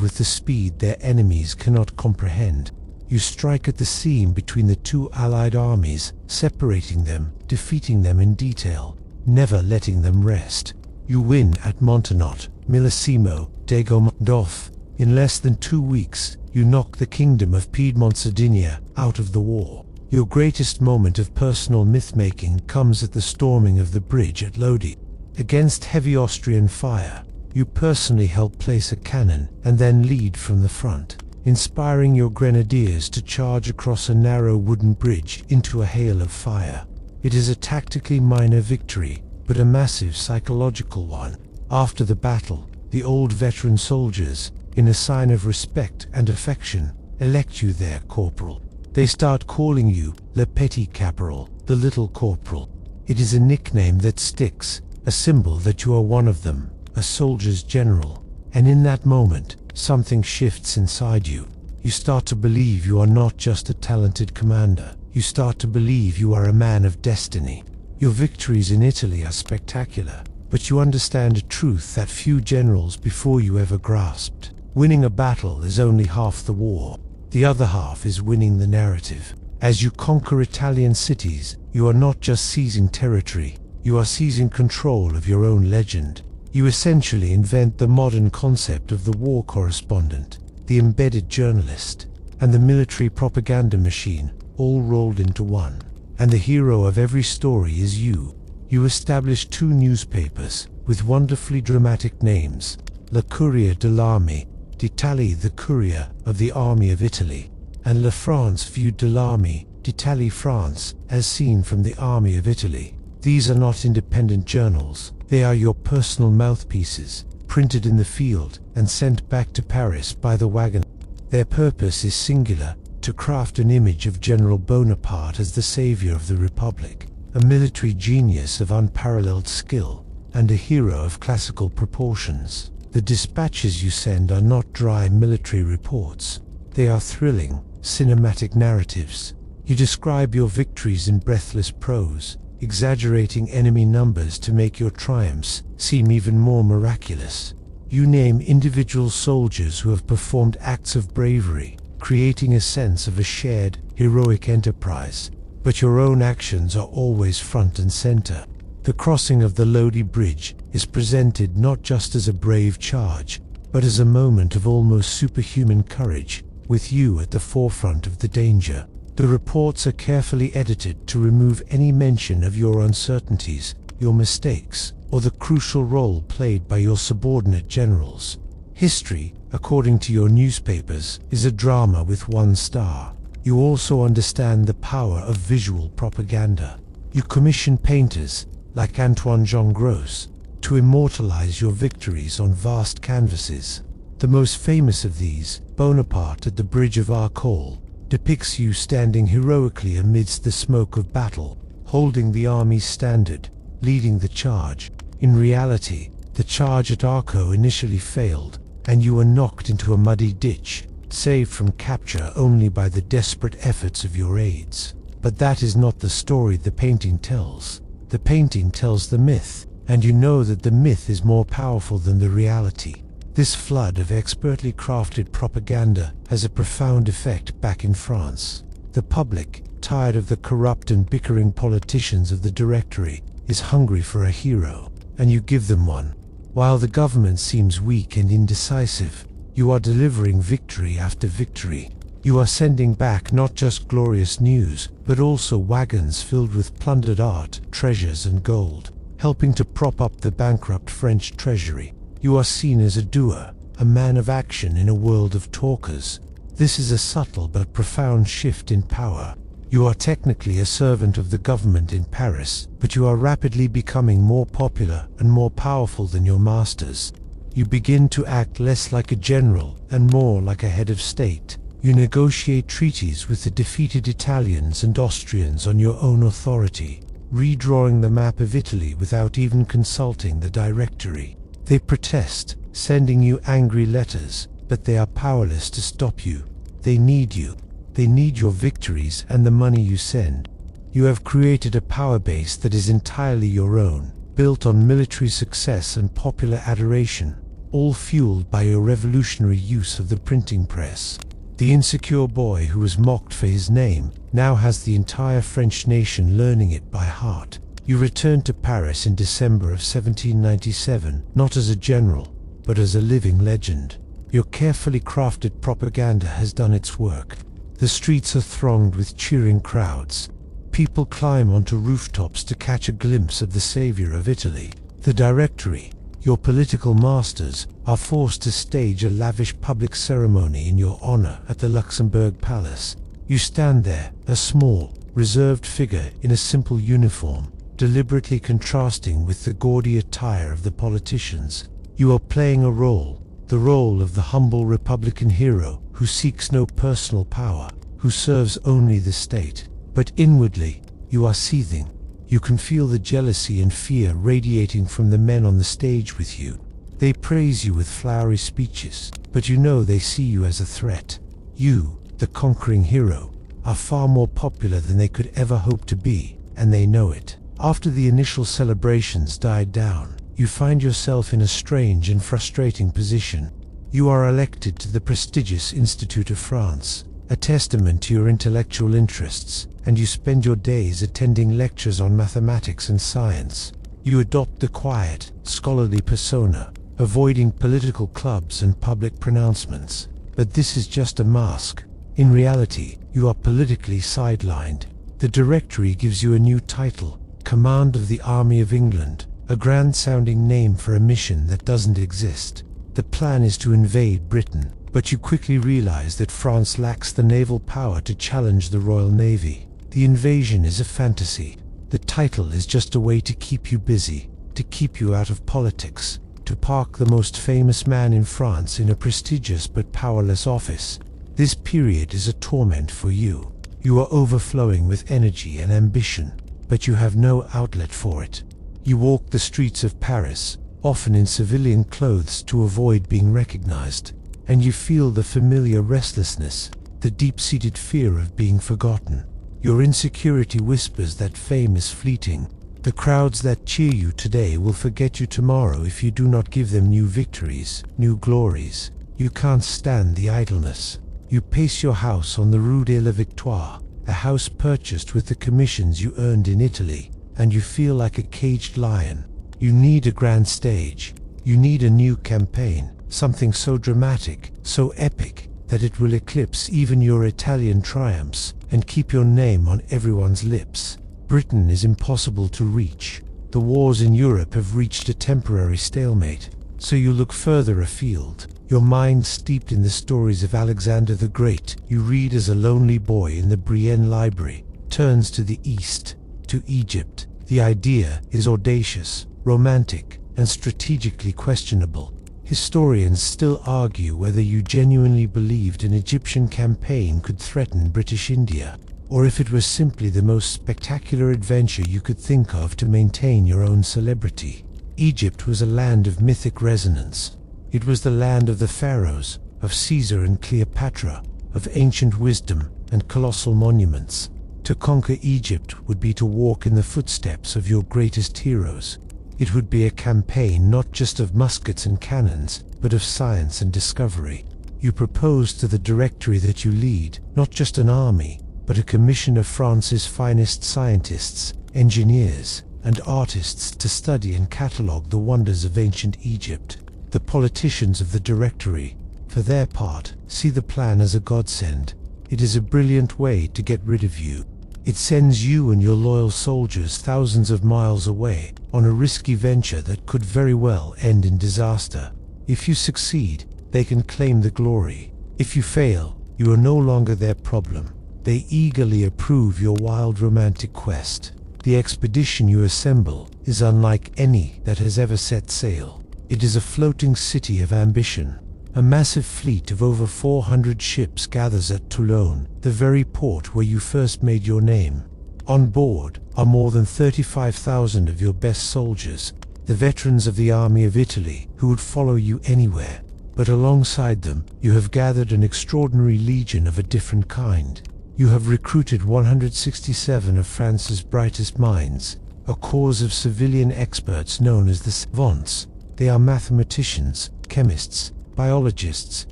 with the speed their enemies cannot comprehend. You strike at the seam between the two allied armies, separating them, defeating them in detail, never letting them rest. You win at Montenotte, Millesimo, Degomondolf. In less than 2 weeks, you knock the kingdom of Piedmont-Sardinia out of the war. Your greatest moment of personal myth-making comes at the storming of the bridge at Lodi. Against heavy Austrian fire, you personally help place a cannon and then lead from the front, inspiring your grenadiers to charge across a narrow wooden bridge into a hail of fire. It is a tactically minor victory, but a massive psychological one. After the battle, the old veteran soldiers, in a sign of respect and affection, elect you their corporal. They start calling you Le Petit Caporal, the little corporal. It is a nickname that sticks, a symbol that you are one of them, a soldier's general. And in that moment, something shifts inside you. You start to believe you are not just a talented commander. You start to believe you are a man of destiny. Your victories in Italy are spectacular, but you understand a truth that few generals before you ever grasped. Winning a battle is only half the war. The other half is winning the narrative. As you conquer Italian cities, you are not just seizing territory, you are seizing control of your own legend. You essentially invent the modern concept of the war correspondent, the embedded journalist, and the military propaganda machine, all rolled into one. And the hero of every story is you. You establish 2 newspapers, with wonderfully dramatic names, La Courier de l'Armée d'Italie, the Courier of the Army of Italy, and La France Vue de l'Armée d'Italie, France, as seen from the Army of Italy. These are not independent journals, they are your personal mouthpieces, printed in the field and sent back to Paris by the wagon. Their purpose is singular, to craft an image of General Bonaparte as the savior of the Republic, a military genius of unparalleled skill, and a hero of classical proportions. The dispatches you send are not dry military reports. They are thrilling, cinematic narratives. You describe your victories in breathless prose, exaggerating enemy numbers to make your triumphs seem even more miraculous. You name individual soldiers who have performed acts of bravery, creating a sense of a shared, heroic enterprise. But your own actions are always front and center. The crossing of the Lodi Bridge is presented not just as a brave charge, but as a moment of almost superhuman courage, with you at the forefront of the danger. The reports are carefully edited to remove any mention of your uncertainties, your mistakes, or the crucial role played by your subordinate generals. History, according to your newspapers, is a drama with 1 star. You also understand the power of visual propaganda. You commission painters, like Antoine Jean Gros, to immortalize your victories on vast canvases. The most famous of these, Bonaparte at the Bridge of Arcole, depicts you standing heroically amidst the smoke of battle, holding the army's standard, leading the charge. In reality, the charge at Arco initially failed, and you were knocked into a muddy ditch. saved from capture only by the desperate efforts of your aides. But that is not the story the painting tells. The painting tells the myth, and you know that the myth is more powerful than the reality. This flood of expertly crafted propaganda has a profound effect back in France. The public, tired of the corrupt and bickering politicians of the Directory, is hungry for a hero, and you give them one. While the government seems weak and indecisive, you are delivering victory after victory. You are sending back not just glorious news, but also wagons filled with plundered art, treasures and gold, helping to prop up the bankrupt French treasury. You are seen as a doer, a man of action in a world of talkers. This is a subtle but profound shift in power. You are technically a servant of the government in Paris, but you are rapidly becoming more popular and more powerful than your masters. You begin to act less like a general and more like a head of state. You negotiate treaties with the defeated Italians and Austrians on your own authority, redrawing the map of Italy without even consulting the Directory. They protest, sending you angry letters, but they are powerless to stop you. They need you. They need your victories and the money you send. You have created a power base that is entirely your own, built on military success and popular adoration, all fueled by your revolutionary use of the printing press. The insecure boy who was mocked for his name now has the entire French nation learning it by heart. You returned to Paris in December of 1797, not as a general, but as a living legend. Your carefully crafted propaganda has done its work. The streets are thronged with cheering crowds. People climb onto rooftops to catch a glimpse of the savior of Italy. The Directory, your political masters, are forced to stage a lavish public ceremony in your honor at the Luxembourg Palace. You stand there, a small, reserved figure in a simple uniform, deliberately contrasting with the gaudy attire of the politicians. You are playing a role, the role of the humble Republican hero who seeks no personal power, who serves only the state. But inwardly, you are seething. You can feel the jealousy and fear radiating from the men on the stage with you. They praise you with flowery speeches, but you know they see you as a threat. You, the conquering hero, are far more popular than they could ever hope to be, and they know it. After the initial celebrations died down, you find yourself in a strange and frustrating position. You are elected to the prestigious Institute of France, a testament to your intellectual interests, and you spend your days attending lectures on mathematics and science. You adopt the quiet, scholarly persona, avoiding political clubs and public pronouncements. But this is just a mask. In reality, you are politically sidelined. The Directory gives you a new title, Command of the Army of England, a grand-sounding name for a mission that doesn't exist. The plan is to invade Britain, but you quickly realize that France lacks the naval power to challenge the Royal Navy. The invasion is a fantasy. The title is just a way to keep you busy, to keep you out of politics, to park the most famous man in France in a prestigious but powerless office. This period is a torment for you. You are overflowing with energy and ambition, but you have no outlet for it. You walk the streets of Paris, often in civilian clothes to avoid being recognized, and you feel the familiar restlessness, the deep-seated fear of being forgotten. Your insecurity whispers that fame is fleeting. The crowds that cheer you today will forget you tomorrow if you do not give them new victories, new glories. You can't stand the idleness. You pace your house on the Rue de la Victoire, a house purchased with the commissions you earned in Italy, and you feel like a caged lion. You need a grand stage. You need a new campaign, something so dramatic, so epic, that it will eclipse even your Italian triumphs and keep your name on everyone's lips. Britain is impossible to reach. The wars in Europe have reached a temporary stalemate, so you look further afield. Your mind steeped in the stories of Alexander the Great, you read as a lonely boy in the Brienne Library, turns to the east, to Egypt. The idea is audacious, romantic, and strategically questionable. Historians still argue whether you genuinely believed an Egyptian campaign could threaten British India, or if it was simply the most spectacular adventure you could think of to maintain your own celebrity. Egypt was a land of mythic resonance. It was the land of the pharaohs, of Caesar and Cleopatra, of ancient wisdom and colossal monuments. To conquer Egypt would be to walk in the footsteps of your greatest heroes. It would be a campaign not just of muskets and cannons, but of science and discovery. You propose to the Directory that you lead not just an army, but a commission of France's finest scientists, engineers, and artists to study and catalogue the wonders of ancient Egypt. The politicians of the Directory, for their part, see the plan as a godsend. It is a brilliant way to get rid of you. It sends you and your loyal soldiers thousands of miles away on a risky venture that could very well end in disaster. If you succeed, they can claim the glory. If you fail, you are no longer their problem. They eagerly approve your wild romantic quest. The expedition you assemble is unlike any that has ever set sail. It is a floating city of ambition. A massive fleet of over 400 ships gathers at Toulon, the very port where you first made your name. On board are more than 35,000 of your best soldiers, the veterans of the army of Italy who would follow you anywhere. But alongside them, you have gathered an extraordinary legion of a different kind. You have recruited 167 of France's brightest minds, a corps of civilian experts known as the savants. They are mathematicians, chemists, biologists,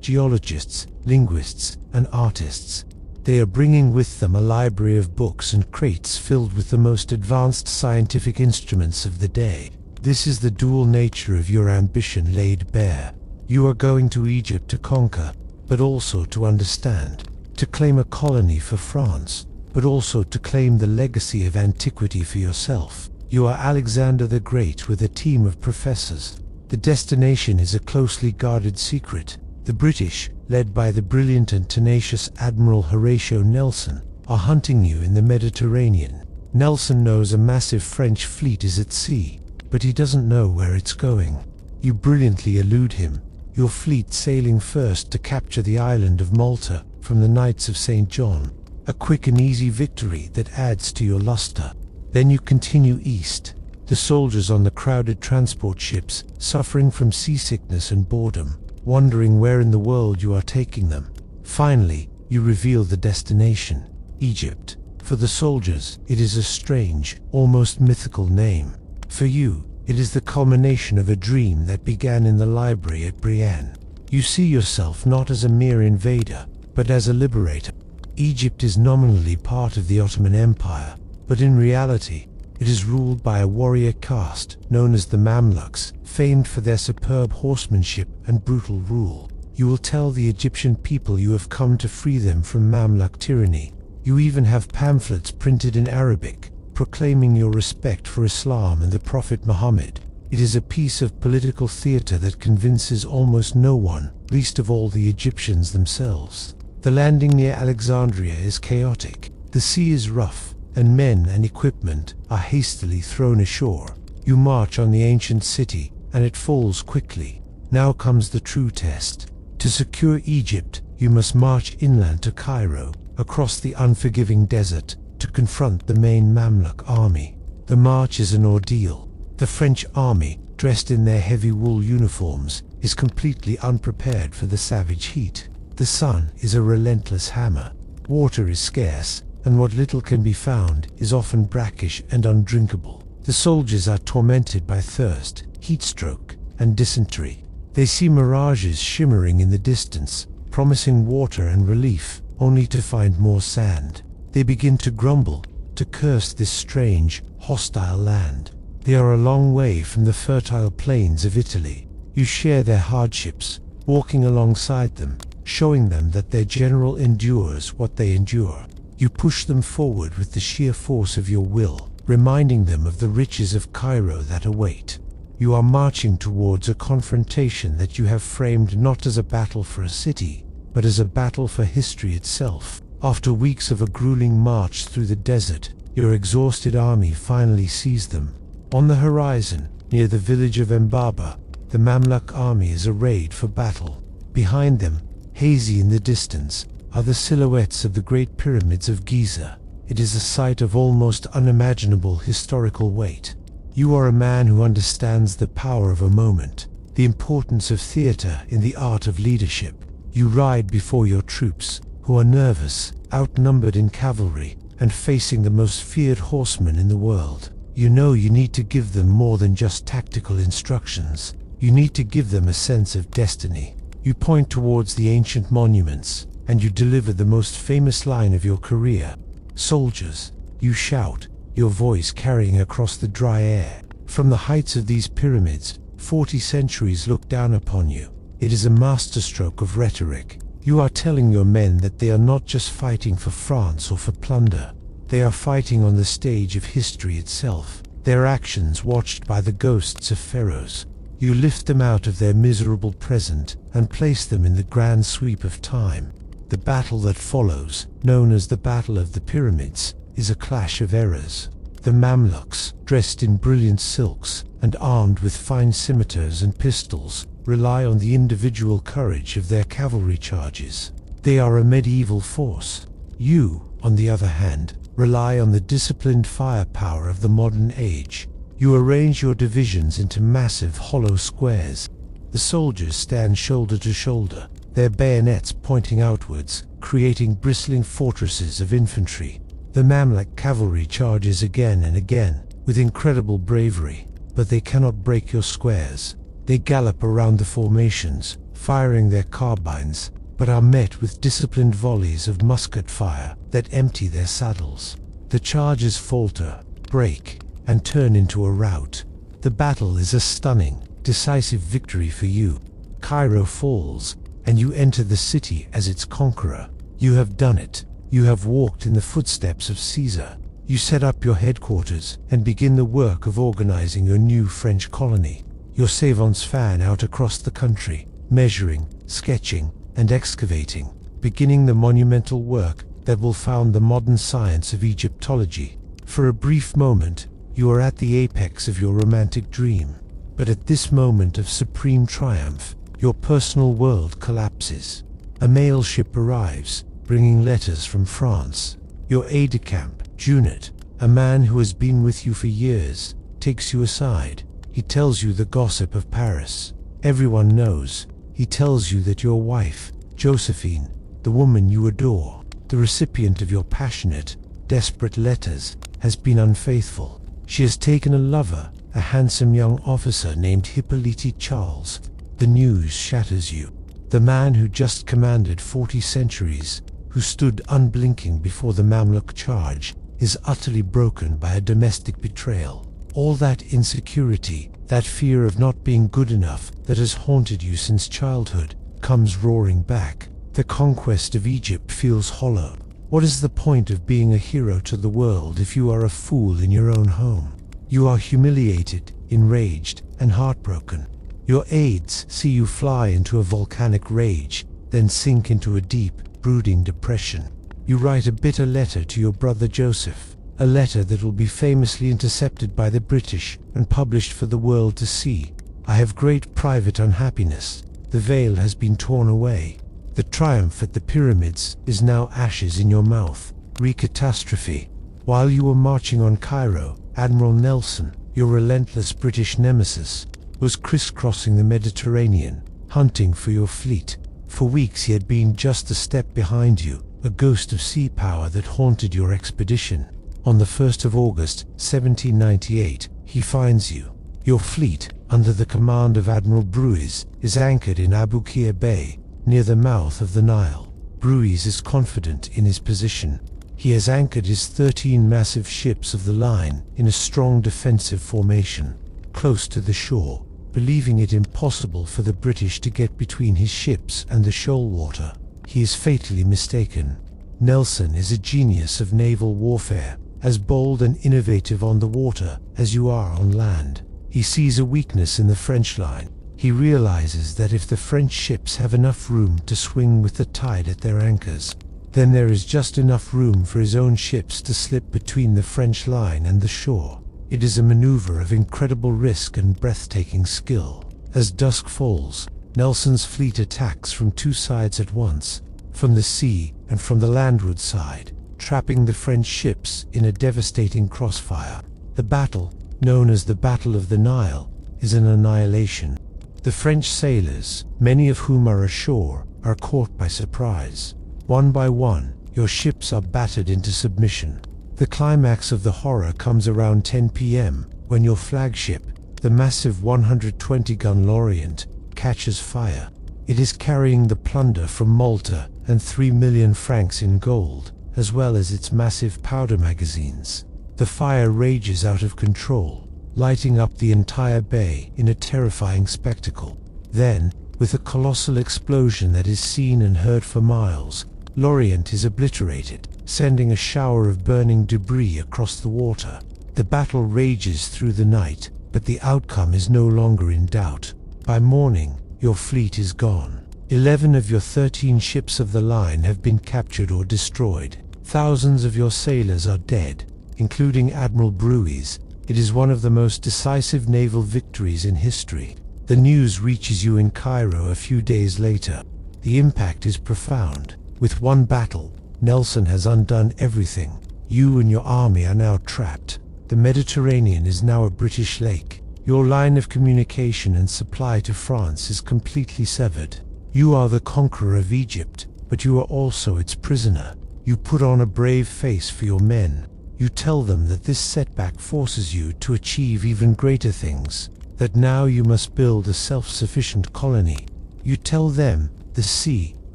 geologists, linguists, and artists. They are bringing with them a library of books and crates filled with the most advanced scientific instruments of the day. This is the dual nature of your ambition laid bare. You are going to Egypt to conquer, but also to understand, to claim a colony for France, but also to claim the legacy of antiquity for yourself. You are Alexander the Great with a team of professors. The destination is a closely guarded secret. The British, led by the brilliant and tenacious Admiral Horatio Nelson, are hunting you in the Mediterranean. Nelson knows a massive French fleet is at sea, but he doesn't know where it's going. You brilliantly elude him, your fleet sailing first to capture the island of Malta from the Knights of St. John, a quick and easy victory that adds to your luster. Then you continue east. The soldiers on the crowded transport ships, suffering from seasickness and boredom, wondering where in the world you are taking them. Finally, you reveal the destination, Egypt. For the soldiers, it is a strange, almost mythical name. For you, it is the culmination of a dream that began in the library at Brienne. You see yourself not as a mere invader, but as a liberator. Egypt is nominally part of the Ottoman Empire, but in reality, it is ruled by a warrior caste known as the Mamluks, famed for their superb horsemanship and brutal rule. You will tell the Egyptian people you have come to free them from Mamluk tyranny. You even have pamphlets printed in Arabic, proclaiming your respect for Islam and the Prophet Muhammad. It is a piece of political theater that convinces almost no one, least of all the Egyptians themselves. The landing near Alexandria is chaotic. The sea is rough, and men and equipment are hastily thrown ashore. You march on the ancient city, and it falls quickly. Now comes the true test. To secure Egypt, you must march inland to Cairo, across the unforgiving desert, to confront the main Mamluk army. The march is an ordeal. The French army, dressed in their heavy wool uniforms, is completely unprepared for the savage heat. The sun is a relentless hammer. Water is scarce, and what little can be found is often brackish and undrinkable. The soldiers are tormented by thirst, heatstroke, and dysentery. They see mirages shimmering in the distance, promising water and relief, only to find more sand. They begin to grumble, to curse this strange, hostile land. They are a long way from the fertile plains of Italy. You share their hardships, walking alongside them, showing them that their general endures what they endure. You push them forward with the sheer force of your will, reminding them of the riches of Cairo that await. You are marching towards a confrontation that you have framed not as a battle for a city, but as a battle for history itself. After weeks of a grueling march through the desert, your exhausted army finally sees them. On the horizon, near the village of Mbaba, the Mamluk army is arrayed for battle. Behind them, hazy in the distance, are the silhouettes of the Great Pyramids of Giza. It is a sight of almost unimaginable historical weight. You are a man who understands the power of a moment, the importance of theater in the art of leadership. You ride before your troops, who are nervous, outnumbered in cavalry, and facing the most feared horsemen in the world. You know you need to give them more than just tactical instructions. You need to give them a sense of destiny. You point towards the ancient monuments, and you deliver the most famous line of your career. "Soldiers," you shout, your voice carrying across the dry air. From the heights of these pyramids, 40 centuries look down upon you. It is a masterstroke of rhetoric. You are telling your men that they are not just fighting for France or for plunder. They are fighting on the stage of history itself, their actions watched by the ghosts of pharaohs. You lift them out of their miserable present and place them in the grand sweep of time. The battle that follows, known as the Battle of the Pyramids, is a clash of eras. The Mamluks, dressed in brilliant silks and armed with fine scimitars and pistols, rely on the individual courage of their cavalry charges. They are a medieval force. You, on the other hand, rely on the disciplined firepower of the modern age. You arrange your divisions into massive hollow squares. The soldiers stand shoulder to shoulder, their bayonets pointing outwards, creating bristling fortresses of infantry. The Mamluk cavalry charges again and again, with incredible bravery, but they cannot break your squares. They gallop around the formations, firing their carbines, but are met with disciplined volleys of musket fire that empty their saddles. The charges falter, break, and turn into a rout. The battle is a stunning, decisive victory for you. Cairo falls, and you enter the city as its conqueror. You have done it. You have walked in the footsteps of Caesar. You set up your headquarters and begin the work of organizing your new French colony. Your savants fan out across the country, measuring, sketching, and excavating, beginning the monumental work that will found the modern science of Egyptology. For a brief moment, you are at the apex of your romantic dream. But at this moment of supreme triumph, your personal world collapses. A mail ship arrives, bringing letters from France. Your aide-de-camp, Junot, a man who has been with you for years, takes you aside. He tells you the gossip of Paris. Everyone knows. He tells you that your wife, Josephine, the woman you adore, the recipient of your passionate, desperate letters, has been unfaithful. She has taken a lover, a handsome young officer named Hippolyte Charles. The news shatters you. The man who just commanded 40 centuries, who stood unblinking before the Mamluk charge, is utterly broken by a domestic betrayal. All that insecurity, that fear of not being good enough that has haunted you since childhood, comes roaring back. The conquest of Egypt feels hollow. What is the point of being a hero to the world if you are a fool in your own home? You are humiliated, enraged, and heartbroken. Your aides see you fly into a volcanic rage, then sink into a deep, brooding depression. You write a bitter letter to your brother Joseph, a letter that will be famously intercepted by the British and published for the world to see. I have great private unhappiness. The veil has been torn away. The triumph at the pyramids is now ashes in your mouth. Recatastrophe. While you were marching on Cairo, Admiral Nelson, your relentless British nemesis, was crisscrossing the Mediterranean, hunting for your fleet. For weeks he had been just a step behind you, a ghost of sea power that haunted your expedition. On the 1st of August, 1798, he finds you. Your fleet, under the command of Admiral Brueys, is anchored in Aboukir Bay, near the mouth of the Nile. Brueys is confident in his position. He has anchored his 13 massive ships of the line in a strong defensive formation, close to the shore, believing it impossible for the British to get between his ships and the shoal water. He is fatally mistaken. Nelson is a genius of naval warfare, as bold and innovative on the water as you are on land. He sees a weakness in the French line. He realizes that if the French ships have enough room to swing with the tide at their anchors, then there is just enough room for his own ships to slip between the French line and the shore. It is a maneuver of incredible risk and breathtaking skill. As dusk falls, Nelson's fleet attacks from two sides at once, from the sea and from the landward side, trapping the French ships in a devastating crossfire. The battle, known as the Battle of the Nile, is an annihilation. The French sailors, many of whom are ashore, are caught by surprise. One by one, your ships are battered into submission. The climax of the horror comes around 10 p.m. when your flagship, the massive 120-gun Lorient, catches fire. It is carrying the plunder from Malta and 3 million francs in gold, as well as its massive powder magazines. The fire rages out of control, lighting up the entire bay in a terrifying spectacle. Then, with a colossal explosion that is seen and heard for miles, Lorient is obliterated, sending a shower of burning debris across the water. The battle rages through the night, but the outcome is no longer in doubt. By morning, your fleet is gone. 11 of your 13 ships of the line have been captured or destroyed. Thousands of your sailors are dead, including Admiral Brueys. It is one of the most decisive naval victories in history. The news reaches you in Cairo a few days later. The impact is profound. With one battle, Nelson has undone everything. You and your army are now trapped. The Mediterranean is now a British lake. Your line of communication and supply to France is completely severed. You are the conqueror of Egypt, but you are also its prisoner. You put on a brave face for your men. You tell them that this setback forces you to achieve even greater things, that now you must build a self-sufficient colony. You tell them the sea,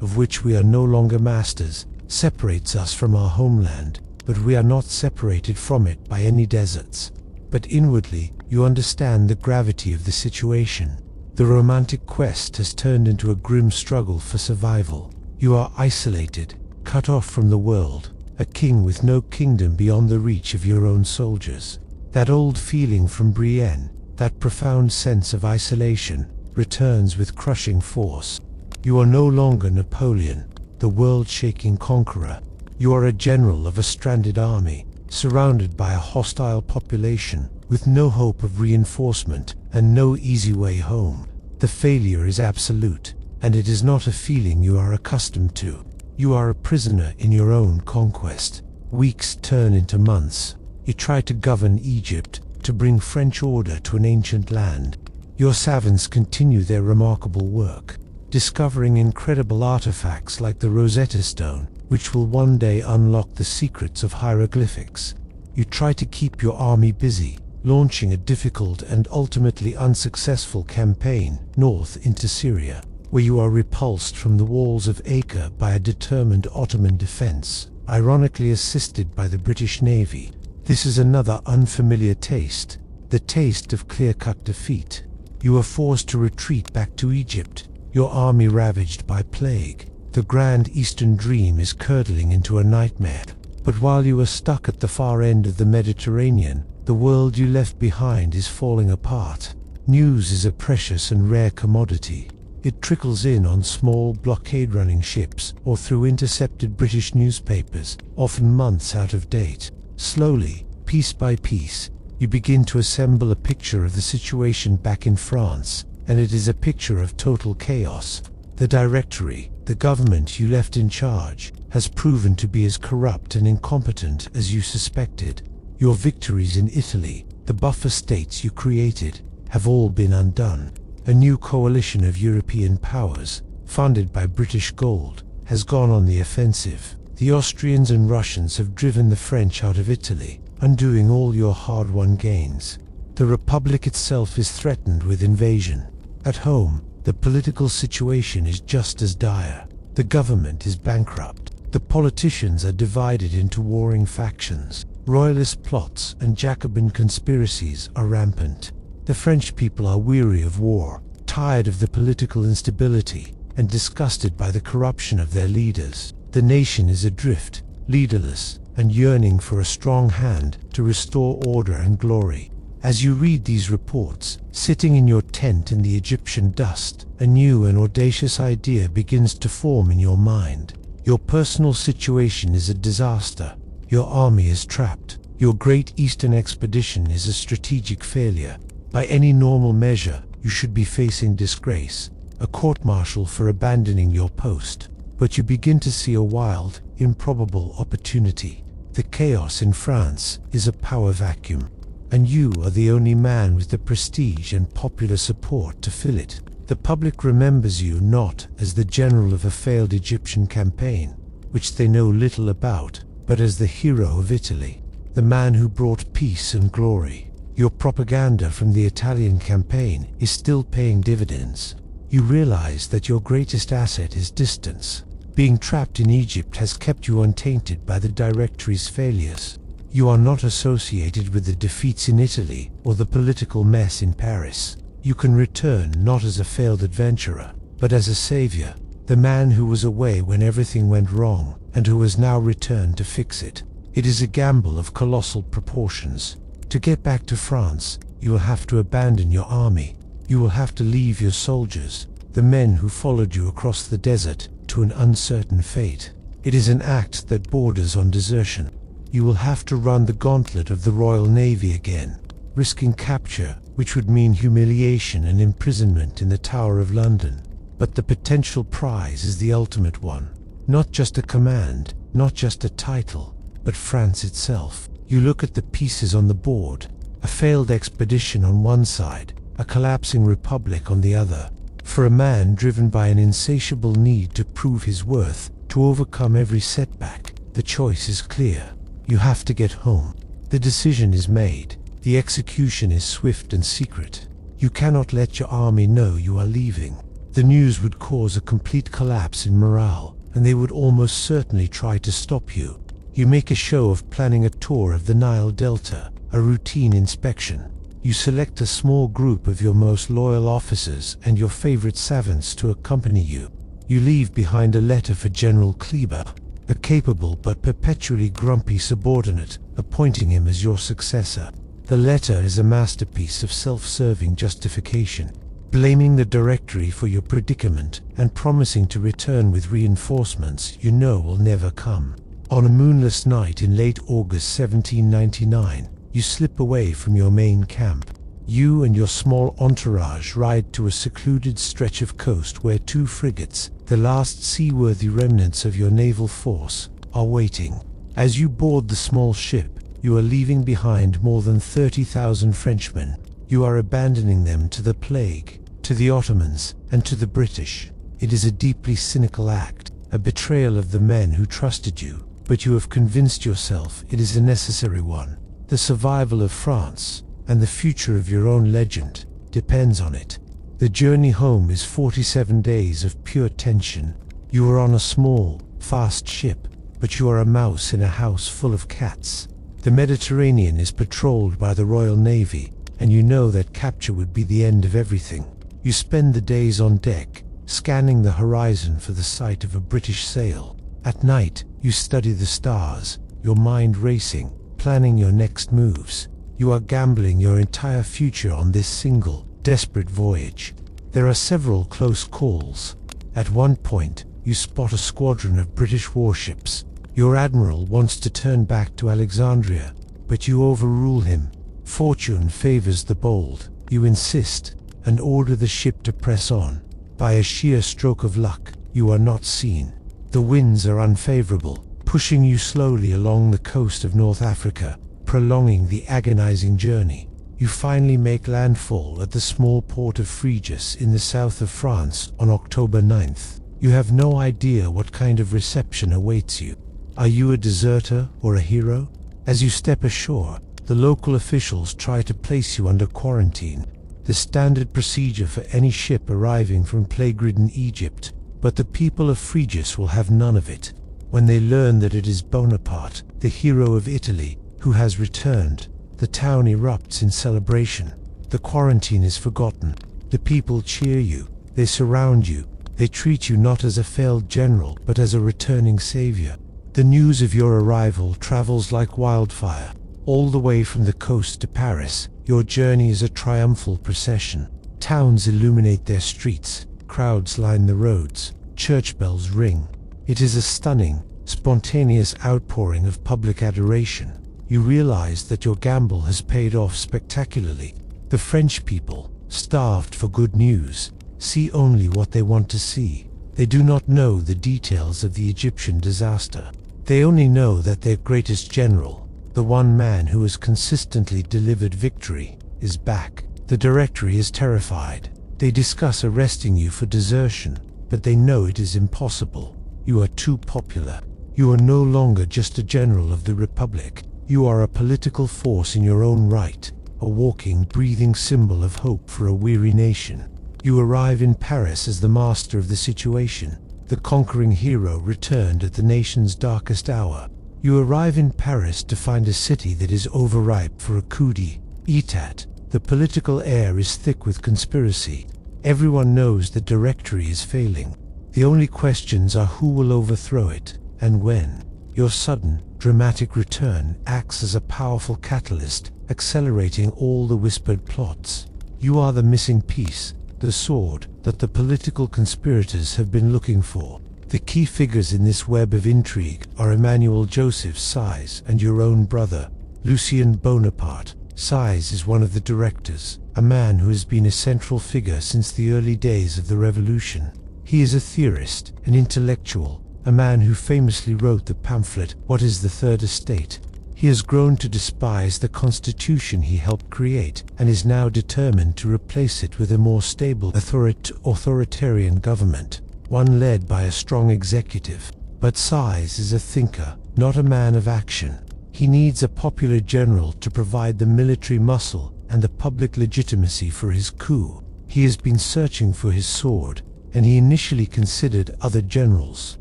of which we are no longer masters, separates us from our homeland, but we are not separated from it by any deserts. But inwardly, you understand the gravity of the situation. The romantic quest has turned into a grim struggle for survival. You are isolated, cut off from the world, a king with no kingdom beyond the reach of your own soldiers. That old feeling from Brienne, that profound sense of isolation, returns with crushing force. You are no longer Napoleon, the world-shaking conqueror. You are a general of a stranded army, surrounded by a hostile population, with no hope of reinforcement and no easy way home. The failure is absolute, and it is not a feeling you are accustomed to. You are a prisoner in your own conquest. Weeks turn into months. You try to govern Egypt, to bring French order to an ancient land. Your savants continue their remarkable work, discovering incredible artifacts like the Rosetta Stone, which will one day unlock the secrets of hieroglyphics. You try to keep your army busy, launching a difficult and ultimately unsuccessful campaign north into Syria, where you are repulsed from the walls of Acre by a determined Ottoman defense, ironically assisted by the British Navy. This is another unfamiliar taste, the taste of clear-cut defeat. You are forced to retreat back to Egypt, your army ravaged by plague. The grand Eastern dream is curdling into a nightmare. But while you are stuck at the far end of the Mediterranean, the world you left behind is falling apart. News is a precious and rare commodity. It trickles in on small blockade-running ships or through intercepted British newspapers, often months out of date. Slowly, piece by piece, you begin to assemble a picture of the situation back in France, and it is a picture of total chaos. The Directory, the government you left in charge, has proven to be as corrupt and incompetent as you suspected. Your victories in Italy, the buffer states you created, have all been undone. A new coalition of European powers, funded by British gold, has gone on the offensive. The Austrians and Russians have driven the French out of Italy, undoing all your hard-won gains. The Republic itself is threatened with invasion. At home, the political situation is just as dire. The government is bankrupt. The politicians are divided into warring factions. Royalist plots and Jacobin conspiracies are rampant. The French people are weary of war, tired of the political instability, and disgusted by the corruption of their leaders. The nation is adrift, leaderless, and yearning for a strong hand to restore order and glory. As you read these reports, sitting in your tent in the Egyptian dust, a new and audacious idea begins to form in your mind. Your personal situation is a disaster. Your army is trapped. Your Great Eastern Expedition is a strategic failure. By any normal measure, you should be facing disgrace, a court-martial for abandoning your post. But you begin to see a wild, improbable opportunity. The chaos in France is a power vacuum, and you are the only man with the prestige and popular support to fill it. The public remembers you not as the general of a failed Egyptian campaign, which they know little about, but as the hero of Italy, the man who brought peace and glory. Your propaganda from the Italian campaign is still paying dividends. You realize that your greatest asset is distance. Being trapped in Egypt has kept you untainted by the Directory's failures. You are not associated with the defeats in Italy or the political mess in Paris. You can return not as a failed adventurer, but as a savior, the man who was away when everything went wrong and who has now returned to fix it. It is a gamble of colossal proportions. To get back to France, you will have to abandon your army. You will have to leave your soldiers, the men who followed you across the desert, to an uncertain fate. It is an act that borders on desertion. You will have to run the gauntlet of the Royal Navy again, risking capture, which would mean humiliation and imprisonment in the Tower of London. But the potential prize is the ultimate one. Not just a command, not just a title, but France itself. You look at the pieces on the board, a failed expedition on one side, a collapsing republic on the other. For a man driven by an insatiable need to prove his worth, to overcome every setback, the choice is clear. You have to get home. The decision is made. The execution is swift and secret. You cannot let your army know you are leaving. The news would cause a complete collapse in morale, and they would almost certainly try to stop you. You make a show of planning a tour of the Nile Delta, a routine inspection. You select a small group of your most loyal officers and your favorite savants to accompany you. You leave behind a letter for General Kleber, a capable but perpetually grumpy subordinate, appointing him as your successor. The letter is a masterpiece of self-serving justification, blaming the Directory for your predicament and promising to return with reinforcements you know will never come. On a moonless night in late August 1799, you slip away from your main camp. You and your small entourage ride to a secluded stretch of coast where 2 frigates, the last seaworthy remnants of your naval force, are waiting. As you board the small ship, you are leaving behind more than 30,000 Frenchmen. You are abandoning them to the plague, to the Ottomans, and to the British. It is a deeply cynical act, a betrayal of the men who trusted you, but you have convinced yourself it is a necessary one. The survival of France, and the future of your own legend, depends on it. The journey home is 47 days of pure tension. You are on a small, fast ship, but you are a mouse in a house full of cats. The Mediterranean is patrolled by the Royal Navy, and you know that capture would be the end of everything. You spend the days on deck, scanning the horizon for the sight of a British sail. At night, you study the stars, your mind racing, planning your next moves. You are gambling your entire future on this single, desperate voyage. There are several close calls. At one point, you spot a squadron of British warships. Your admiral wants to turn back to Alexandria, but you overrule him. Fortune favors the bold. You insist, and order the ship to press on. By a sheer stroke of luck, you are not seen. The winds are unfavorable, pushing you slowly along the coast of North Africa, prolonging the agonizing journey. You finally make landfall at the small port of Fréjus in the south of France on October 9th. You have no idea what kind of reception awaits you. Are you a deserter or a hero? As you step ashore, the local officials try to place you under quarantine, the standard procedure for any ship arriving from plague-ridden Egypt. But the people of Fréjus will have none of it. When they learn that it is Bonaparte, the hero of Italy, who has returned, the town erupts in celebration. The quarantine is forgotten. The people cheer you. They surround you. They treat you not as a failed general, but as a returning savior. The news of your arrival travels like wildfire. All the way from the coast to Paris, your journey is a triumphal procession. Towns illuminate their streets. Crowds line the roads. Church bells ring. It is a stunning, spontaneous outpouring of public adoration. You realize that your gamble has paid off spectacularly. The French people, starved for good news, see only what they want to see. They do not know the details of the Egyptian disaster. They only know that their greatest general, the one man who has consistently delivered victory, is back. The Directory is terrified. They discuss arresting you for desertion, but they know it is impossible. You are too popular. You are no longer just a general of the Republic. You are a political force in your own right, a walking, breathing symbol of hope for a weary nation. You arrive in Paris as the master of the situation, the conquering hero returned at the nation's darkest hour. You arrive in Paris to find a city that is overripe for a coup d'etat. The political air is thick with conspiracy. Everyone knows the Directory is failing. The only questions are who will overthrow it, and when. Your sudden, dramatic return acts as a powerful catalyst, accelerating all the whispered plots. You are the missing piece, the sword that the political conspirators have been looking for. The key figures in this web of intrigue are Emmanuel Joseph Size and your own brother, Lucien Bonaparte. Size is one of the directors, a man who has been a central figure since the early days of the revolution. He is a theorist, an intellectual, a man who famously wrote the pamphlet, What is the Third Estate? He has grown to despise the constitution he helped create, and is now determined to replace it with a more stable authoritarian government, one led by a strong executive. But Size is a thinker, not a man of action. He needs a popular general to provide the military muscle and the public legitimacy for his coup. He has been searching for his sword, and he initially considered other generals,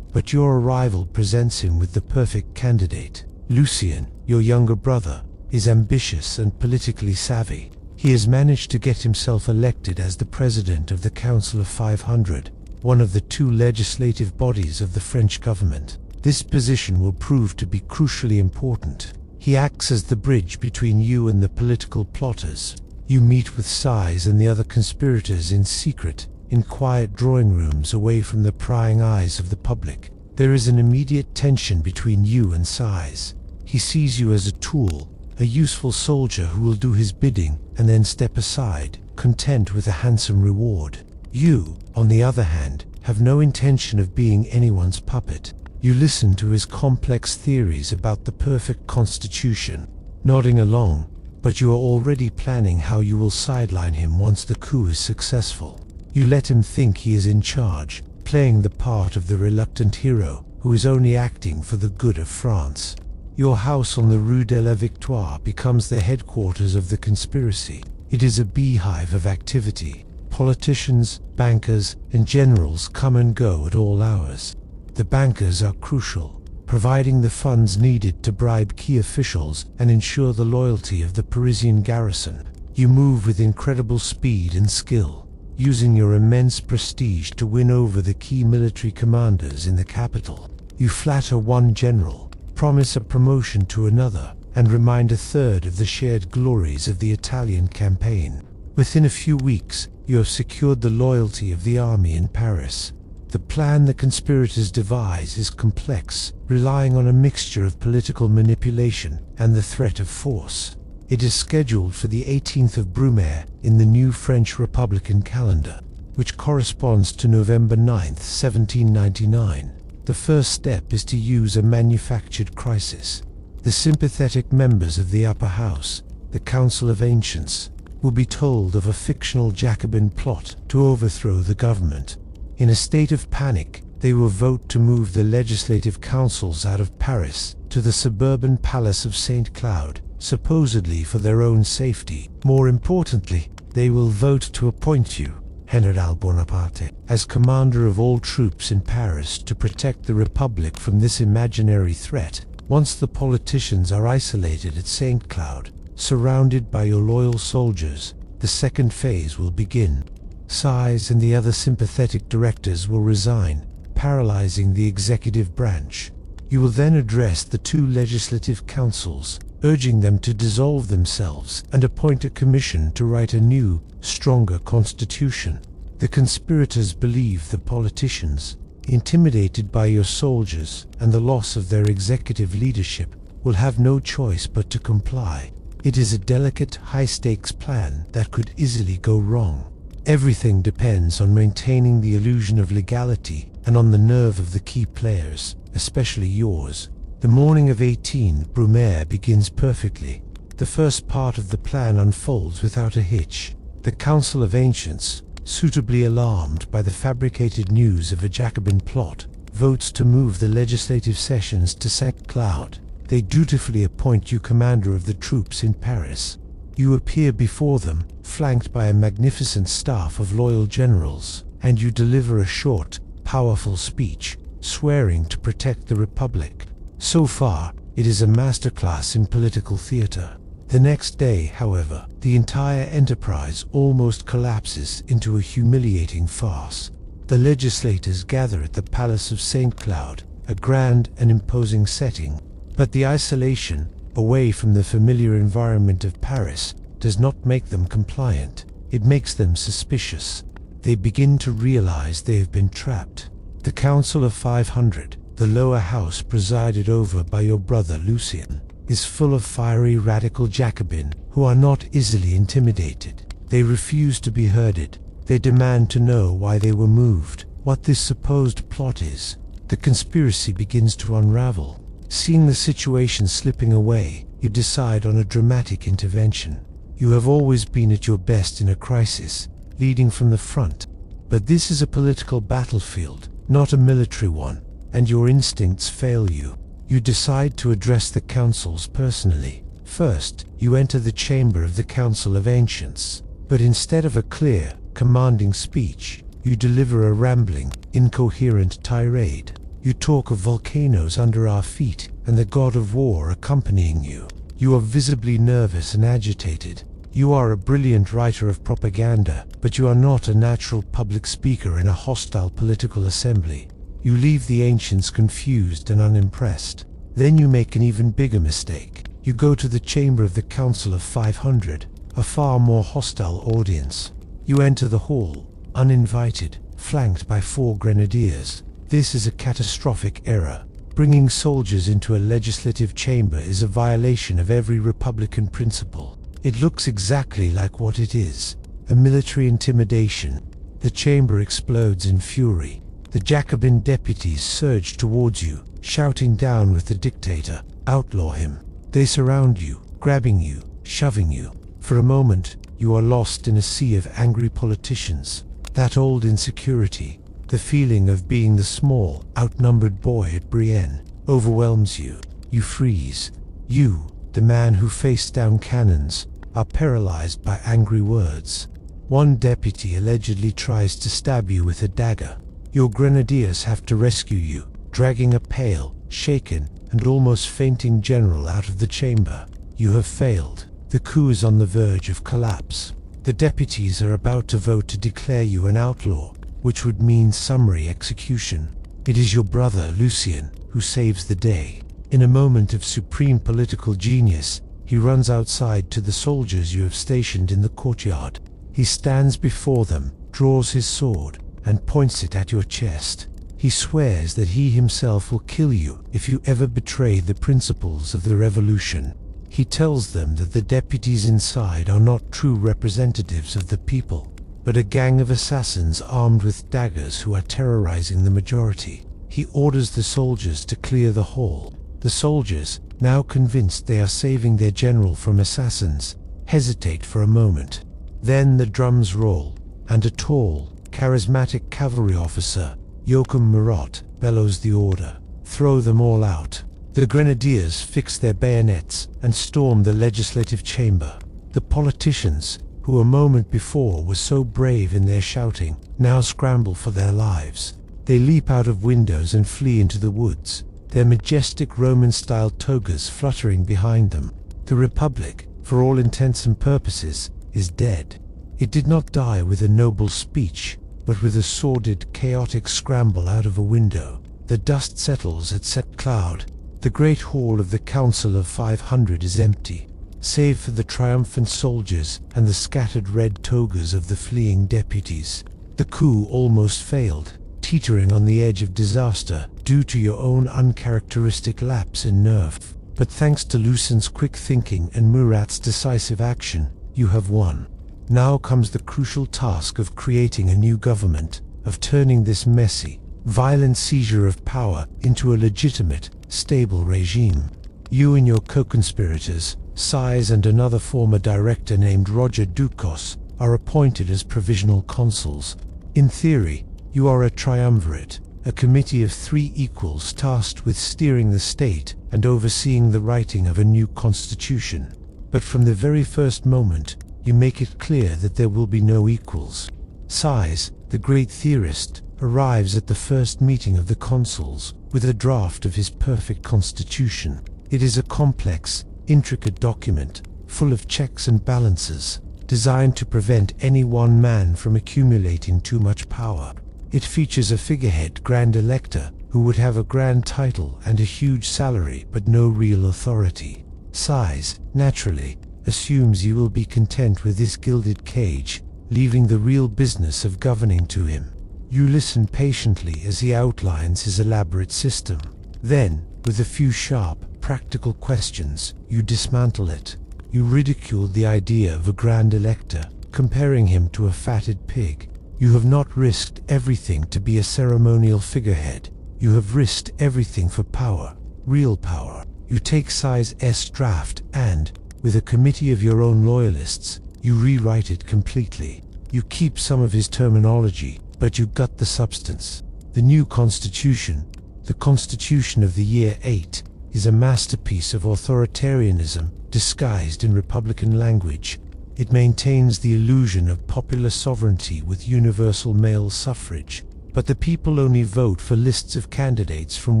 but your arrival presents him with the perfect candidate. Lucien, your younger brother, is ambitious and politically savvy. He has managed to get himself elected as the president of the Council of 500, one of the two legislative bodies of the French government. This position will prove to be crucially important. He acts as the bridge between you and the political plotters. You meet with Size and the other conspirators in secret, in quiet drawing rooms away from the prying eyes of the public. There is an immediate tension between you and Size. He sees you as a tool, a useful soldier who will do his bidding and then step aside, content with a handsome reward. You, on the other hand, have no intention of being anyone's puppet. You listen to his complex theories about the perfect constitution, nodding along, but you are already planning how you will sideline him once the coup is successful. You let him think he is in charge, playing the part of the reluctant hero who is only acting for the good of France. Your house on the Rue de la Victoire becomes the headquarters of the conspiracy. It is a beehive of activity. Politicians, bankers, and generals come and go at all hours. The bankers are crucial, providing the funds needed to bribe key officials and ensure the loyalty of the Parisian garrison. You move with incredible speed and skill, using your immense prestige to win over the key military commanders in the capital. You flatter one general, promise a promotion to another, and remind a third of the shared glories of the Italian campaign. Within a few weeks, you have secured the loyalty of the army in Paris. The plan the conspirators devise is complex, relying on a mixture of political manipulation and the threat of force. It is scheduled for the 18th of Brumaire in the new French Republican calendar, which corresponds to November 9th, 1799. The first step is to use a manufactured crisis. The sympathetic members of the upper house, the Council of Ancients, will be told of a fictional Jacobin plot to overthrow the government. In a state of panic, they will vote to move the legislative councils out of Paris to the suburban palace of St. Cloud, supposedly for their own safety. More importantly, they will vote to appoint you, General Bonaparte, as commander of all troops in Paris to protect the Republic from this imaginary threat. Once the politicians are isolated at St. Cloud, surrounded by your loyal soldiers, the second phase will begin. Size and the other sympathetic directors will resign, paralyzing the executive branch. You will then address the two legislative councils, urging them to dissolve themselves and appoint a commission to write a new, stronger constitution. The conspirators believe the politicians, intimidated by your soldiers and the loss of their executive leadership, will have no choice but to comply. It is a delicate, high-stakes plan that could easily go wrong. Everything depends on maintaining the illusion of legality and on the nerve of the key players, especially yours. The morning of 18 Brumaire begins perfectly. The first part of the plan unfolds without a hitch. The Council of Ancients, suitably alarmed by the fabricated news of a Jacobin plot, votes to move the legislative sessions to St. Cloud. They dutifully appoint you commander of the troops in Paris. You appear before them, flanked by a magnificent staff of loyal generals, and you deliver a short, powerful speech, swearing to protect the Republic. So far, it is a masterclass in political theater. The next day, however, the entire enterprise almost collapses into a humiliating farce. The legislators gather at the Palace of St. Cloud, a grand and imposing setting, but the isolation, away from the familiar environment of Paris, does not make them compliant. It makes them suspicious. They begin to realize they have been trapped. The Council of 500, the lower house presided over by your brother Lucien, is full of fiery radical Jacobin who are not easily intimidated. They refuse to be herded. They demand to know why they were moved, what this supposed plot is. The conspiracy begins to unravel. Seeing the situation slipping away, you decide on a dramatic intervention. You have always been at your best in a crisis, leading from the front. But this is a political battlefield, not a military one, and your instincts fail you. You decide to address the councils personally. First, you enter the chamber of the Council of Ancients, but instead of a clear, commanding speech, you deliver a rambling, incoherent tirade. You talk of volcanoes under our feet and the god of war accompanying you. You are visibly nervous and agitated. You are a brilliant writer of propaganda, but you are not a natural public speaker in a hostile political assembly. You leave the ancients confused and unimpressed. Then you make an even bigger mistake. You go to the chamber of the Council of 500, a far more hostile audience. You enter the hall, uninvited, flanked by 4 grenadiers. This is a catastrophic error. Bringing soldiers into a legislative chamber is a violation of every republican principle. It looks exactly like what it is, a military intimidation. The chamber explodes in fury. The Jacobin deputies surge towards you, shouting down with the dictator, "Outlaw him." They surround you, grabbing you, shoving you. For a moment, you are lost in a sea of angry politicians. That old insecurity, the feeling of being the small, outnumbered boy at Brienne, overwhelms you. You freeze. You, the man who faced down cannons, are paralyzed by angry words. One deputy allegedly tries to stab you with a dagger. Your grenadiers have to rescue you, dragging a pale, shaken, and almost fainting general out of the chamber. You have failed. The coup is on the verge of collapse. The deputies are about to vote to declare you an outlaw, which would mean summary execution. It is your brother Lucien who saves the day. In a moment of supreme political genius, he runs outside to the soldiers you have stationed in the courtyard. He stands before them, draws his sword, and points it at your chest. He swears that he himself will kill you if you ever betray the principles of the revolution. He tells them that the deputies inside are not true representatives of the people, but a gang of assassins armed with daggers who are terrorizing the majority. He orders the soldiers to clear the hall. The soldiers, now convinced they are saving their general from assassins, hesitate for a moment. Then the drums roll, and a tall, charismatic cavalry officer, Joachim Murat, bellows the order. Throw them all out. The grenadiers fix their bayonets and storm the legislative chamber. The politicians, who a moment before were so brave in their shouting, now scramble for their lives. They leap out of windows and flee into the woods, their majestic Roman-style togas fluttering behind them. The Republic, for all intents and purposes, is dead. It did not die with a noble speech, but with a sordid, chaotic scramble out of a window. The dust settles at St. Cloud. The great hall of the Council of 500 is empty, save for the triumphant soldiers and the scattered red togas of the fleeing deputies. The coup almost failed, teetering on the edge of disaster due to your own uncharacteristic lapse in nerve. But thanks to Lucien's quick thinking and Murat's decisive action, you have won. Now comes the crucial task of creating a new government, of turning this messy, violent seizure of power into a legitimate, stable regime. You and your co-conspirators, Size and another former director named Roger Ducos, are appointed as provisional consuls. In theory, you are a triumvirate, a committee of 3 equals tasked with steering the state and overseeing the writing of a new constitution. But from the very first moment, you make it clear that there will be no equals. Size, the great theorist, arrives at the first meeting of the consuls with a draft of his perfect constitution. It is a complex, intricate document, full of checks and balances, designed to prevent any one man from accumulating too much power. It features a figurehead Grand Elector who would have a grand title and a huge salary but no real authority. Size, naturally, assumes you will be content with this gilded cage, leaving the real business of governing to him. You listen patiently as he outlines his elaborate system. Then, with a few sharp, practical questions, you dismantle it. You ridicule the idea of a Grand Elector, comparing him to a fatted pig. You have not risked everything to be a ceremonial figurehead. You have risked everything for power, real power. You take Size S draft and, with a committee of your own loyalists, you rewrite it completely. You keep some of his terminology, but you gut the substance. The new constitution, the constitution of the year 8, is a masterpiece of authoritarianism disguised in republican language. It maintains the illusion of popular sovereignty with universal male suffrage, but the people only vote for lists of candidates from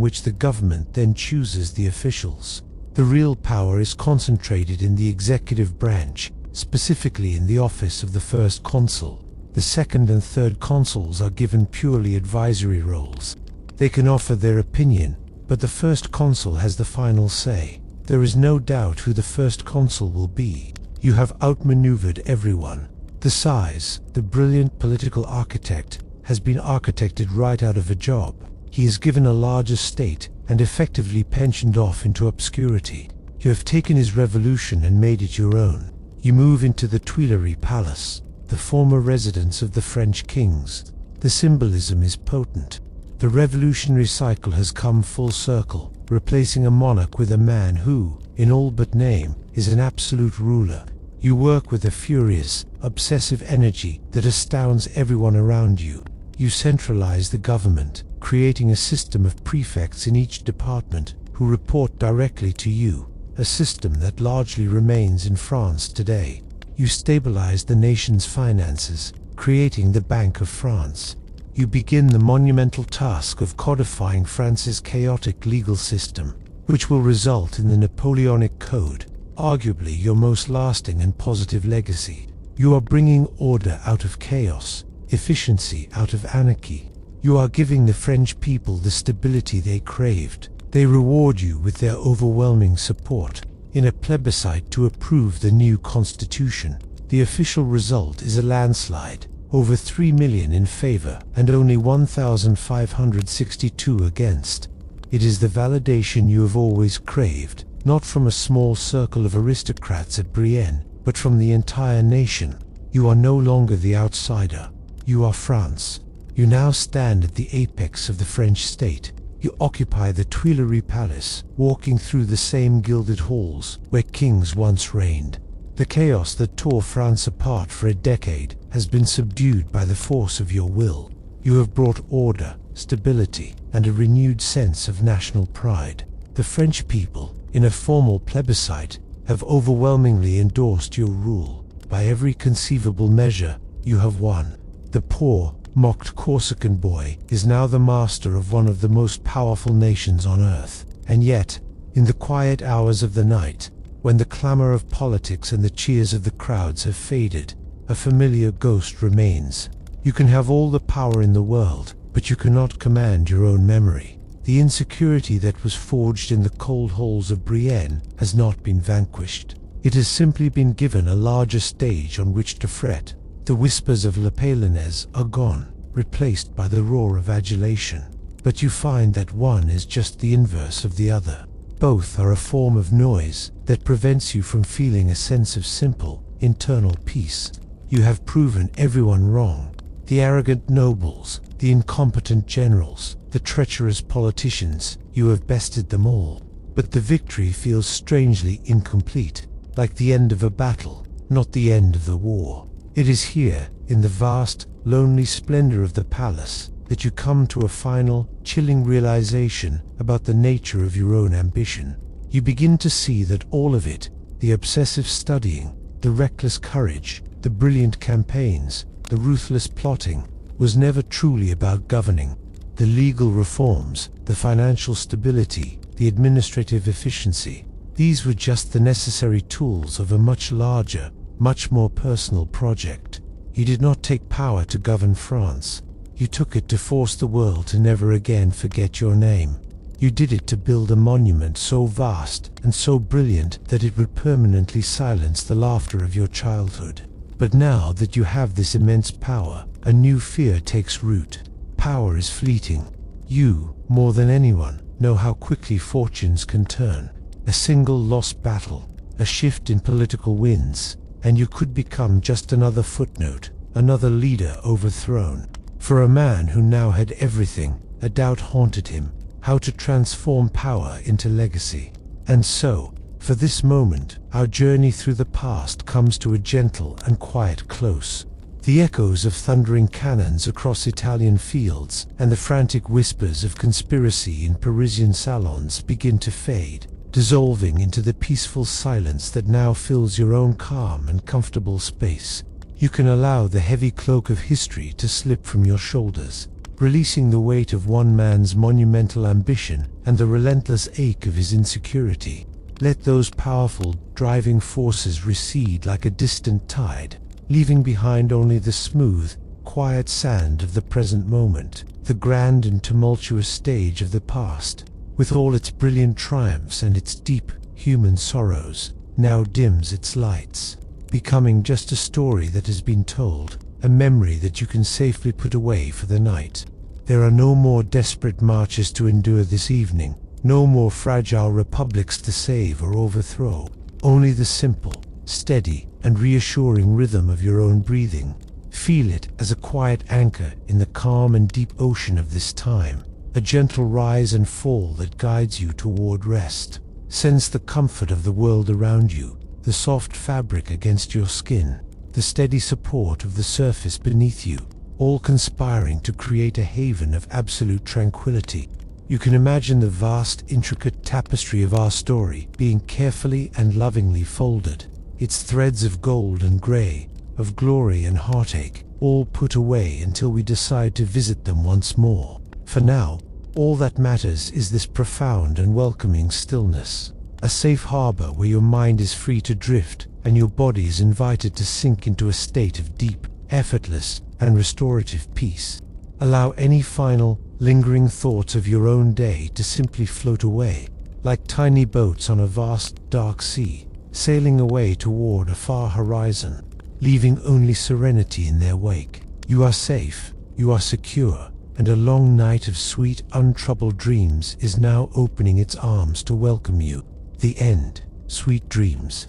which the government then chooses the officials. The real power is concentrated in the executive branch, specifically in the office of the first consul. The second and third consuls are given purely advisory roles. They can offer their opinion, but the first consul has the final say. There is no doubt who the first consul will be. You have outmaneuvered everyone. The Size, the brilliant political architect, has been architected right out of a job. He is given a large estate and effectively pensioned off into obscurity. You have taken his revolution and made it your own. You move into the Tuileries Palace, the former residence of the French kings. The symbolism is potent. The revolutionary cycle has come full circle, replacing a monarch with a man who, in all but name, is an absolute ruler. You work with a furious, obsessive energy that astounds everyone around you. You centralize the government, creating a system of prefects in each department who report directly to you, a system that largely remains in France today. You stabilize the nation's finances, creating the Bank of France. You begin the monumental task of codifying France's chaotic legal system, which will result in the Napoleonic Code, arguably your most lasting and positive legacy. You are bringing order out of chaos, efficiency out of anarchy. You are giving the French people the stability they craved. They reward you with their overwhelming support in a plebiscite to approve the new constitution. The official result is a landslide, over 3 million in favor and only 1,562 against. It is the validation you have always craved, not from a small circle of aristocrats at Brienne, but from the entire nation. You are no longer the outsider. You are France. You now stand at the apex of the French state. You occupy the Tuileries Palace, walking through the same gilded halls where kings once reigned. The chaos that tore France apart for a decade has been subdued by the force of your will. You have brought order, stability, and a renewed sense of national pride. The French people, in a formal plebiscite, have overwhelmingly endorsed your rule. By every conceivable measure, you have won. The poor, mocked Corsican boy is now the master of one of the most powerful nations on earth. And yet, in the quiet hours of the night, when the clamor of politics and the cheers of the crowds have faded, a familiar ghost remains. You can have all the power in the world, but you cannot command your own memory. The insecurity that was forged in the cold halls of Brienne has not been vanquished. It has simply been given a larger stage on which to fret. The whispers of La Polonaise are gone, replaced by the roar of adulation. But you find that one is just the inverse of the other. Both are a form of noise that prevents you from feeling a sense of simple, internal peace. You have proven everyone wrong. The arrogant nobles, the incompetent generals, the treacherous politicians, you have bested them all. But the victory feels strangely incomplete, like the end of a battle, not the end of the war. It is here, in the vast, lonely splendor of the palace, that you come to a final, chilling realization about the nature of your own ambition. You begin to see that all of it, the obsessive studying, the reckless courage, the brilliant campaigns, the ruthless plotting, was never truly about governing. The legal reforms, the financial stability, the administrative efficiency, these were just the necessary tools of a much larger, much more personal project. You did not take power to govern France. You took it to force the world to never again forget your name. You did it to build a monument so vast and so brilliant that it would permanently silence the laughter of your childhood. But now that you have this immense power, a new fear takes root. Power is fleeting. You, more than anyone, know how quickly fortunes can turn. A single lost battle, a shift in political winds, and you could become just another footnote, another leader overthrown. For a man who now had everything, a doubt haunted him, how to transform power into legacy. And so, for this moment, our journey through the past comes to a gentle and quiet close. The echoes of thundering cannons across Italian fields and the frantic whispers of conspiracy in Parisian salons begin to fade, dissolving into the peaceful silence that now fills your own calm and comfortable space. You can allow the heavy cloak of history to slip from your shoulders, releasing the weight of one man's monumental ambition and the relentless ache of his insecurity. Let those powerful, driving forces recede like a distant tide, leaving behind only the smooth, quiet sand of the present moment. The grand and tumultuous stage of the past, with all its brilliant triumphs and its deep, human sorrows, now dims its lights, becoming just a story that has been told, a memory that you can safely put away for the night. There are no more desperate marches to endure this evening, no more fragile republics to save or overthrow, only the simple, steady, and reassuring rhythm of your own breathing. Feel it as a quiet anchor in the calm and deep ocean of this time, a gentle rise and fall that guides you toward rest. Sense the comfort of the world around you, the soft fabric against your skin, the steady support of the surface beneath you, all conspiring to create a haven of absolute tranquility. You can imagine the vast, intricate tapestry of our story being carefully and lovingly folded, its threads of gold and gray, of glory and heartache, all put away until we decide to visit them once more. For now, all that matters is this profound and welcoming stillness, a safe harbor where your mind is free to drift and your body is invited to sink into a state of deep, effortless, and restorative peace. Allow any final, lingering thoughts of your own day to simply float away, like tiny boats on a vast, dark sea, sailing away toward a far horizon, leaving only serenity in their wake. You are safe, you are secure, and a long night of sweet, untroubled dreams is now opening its arms to welcome you. The end. Sweet dreams.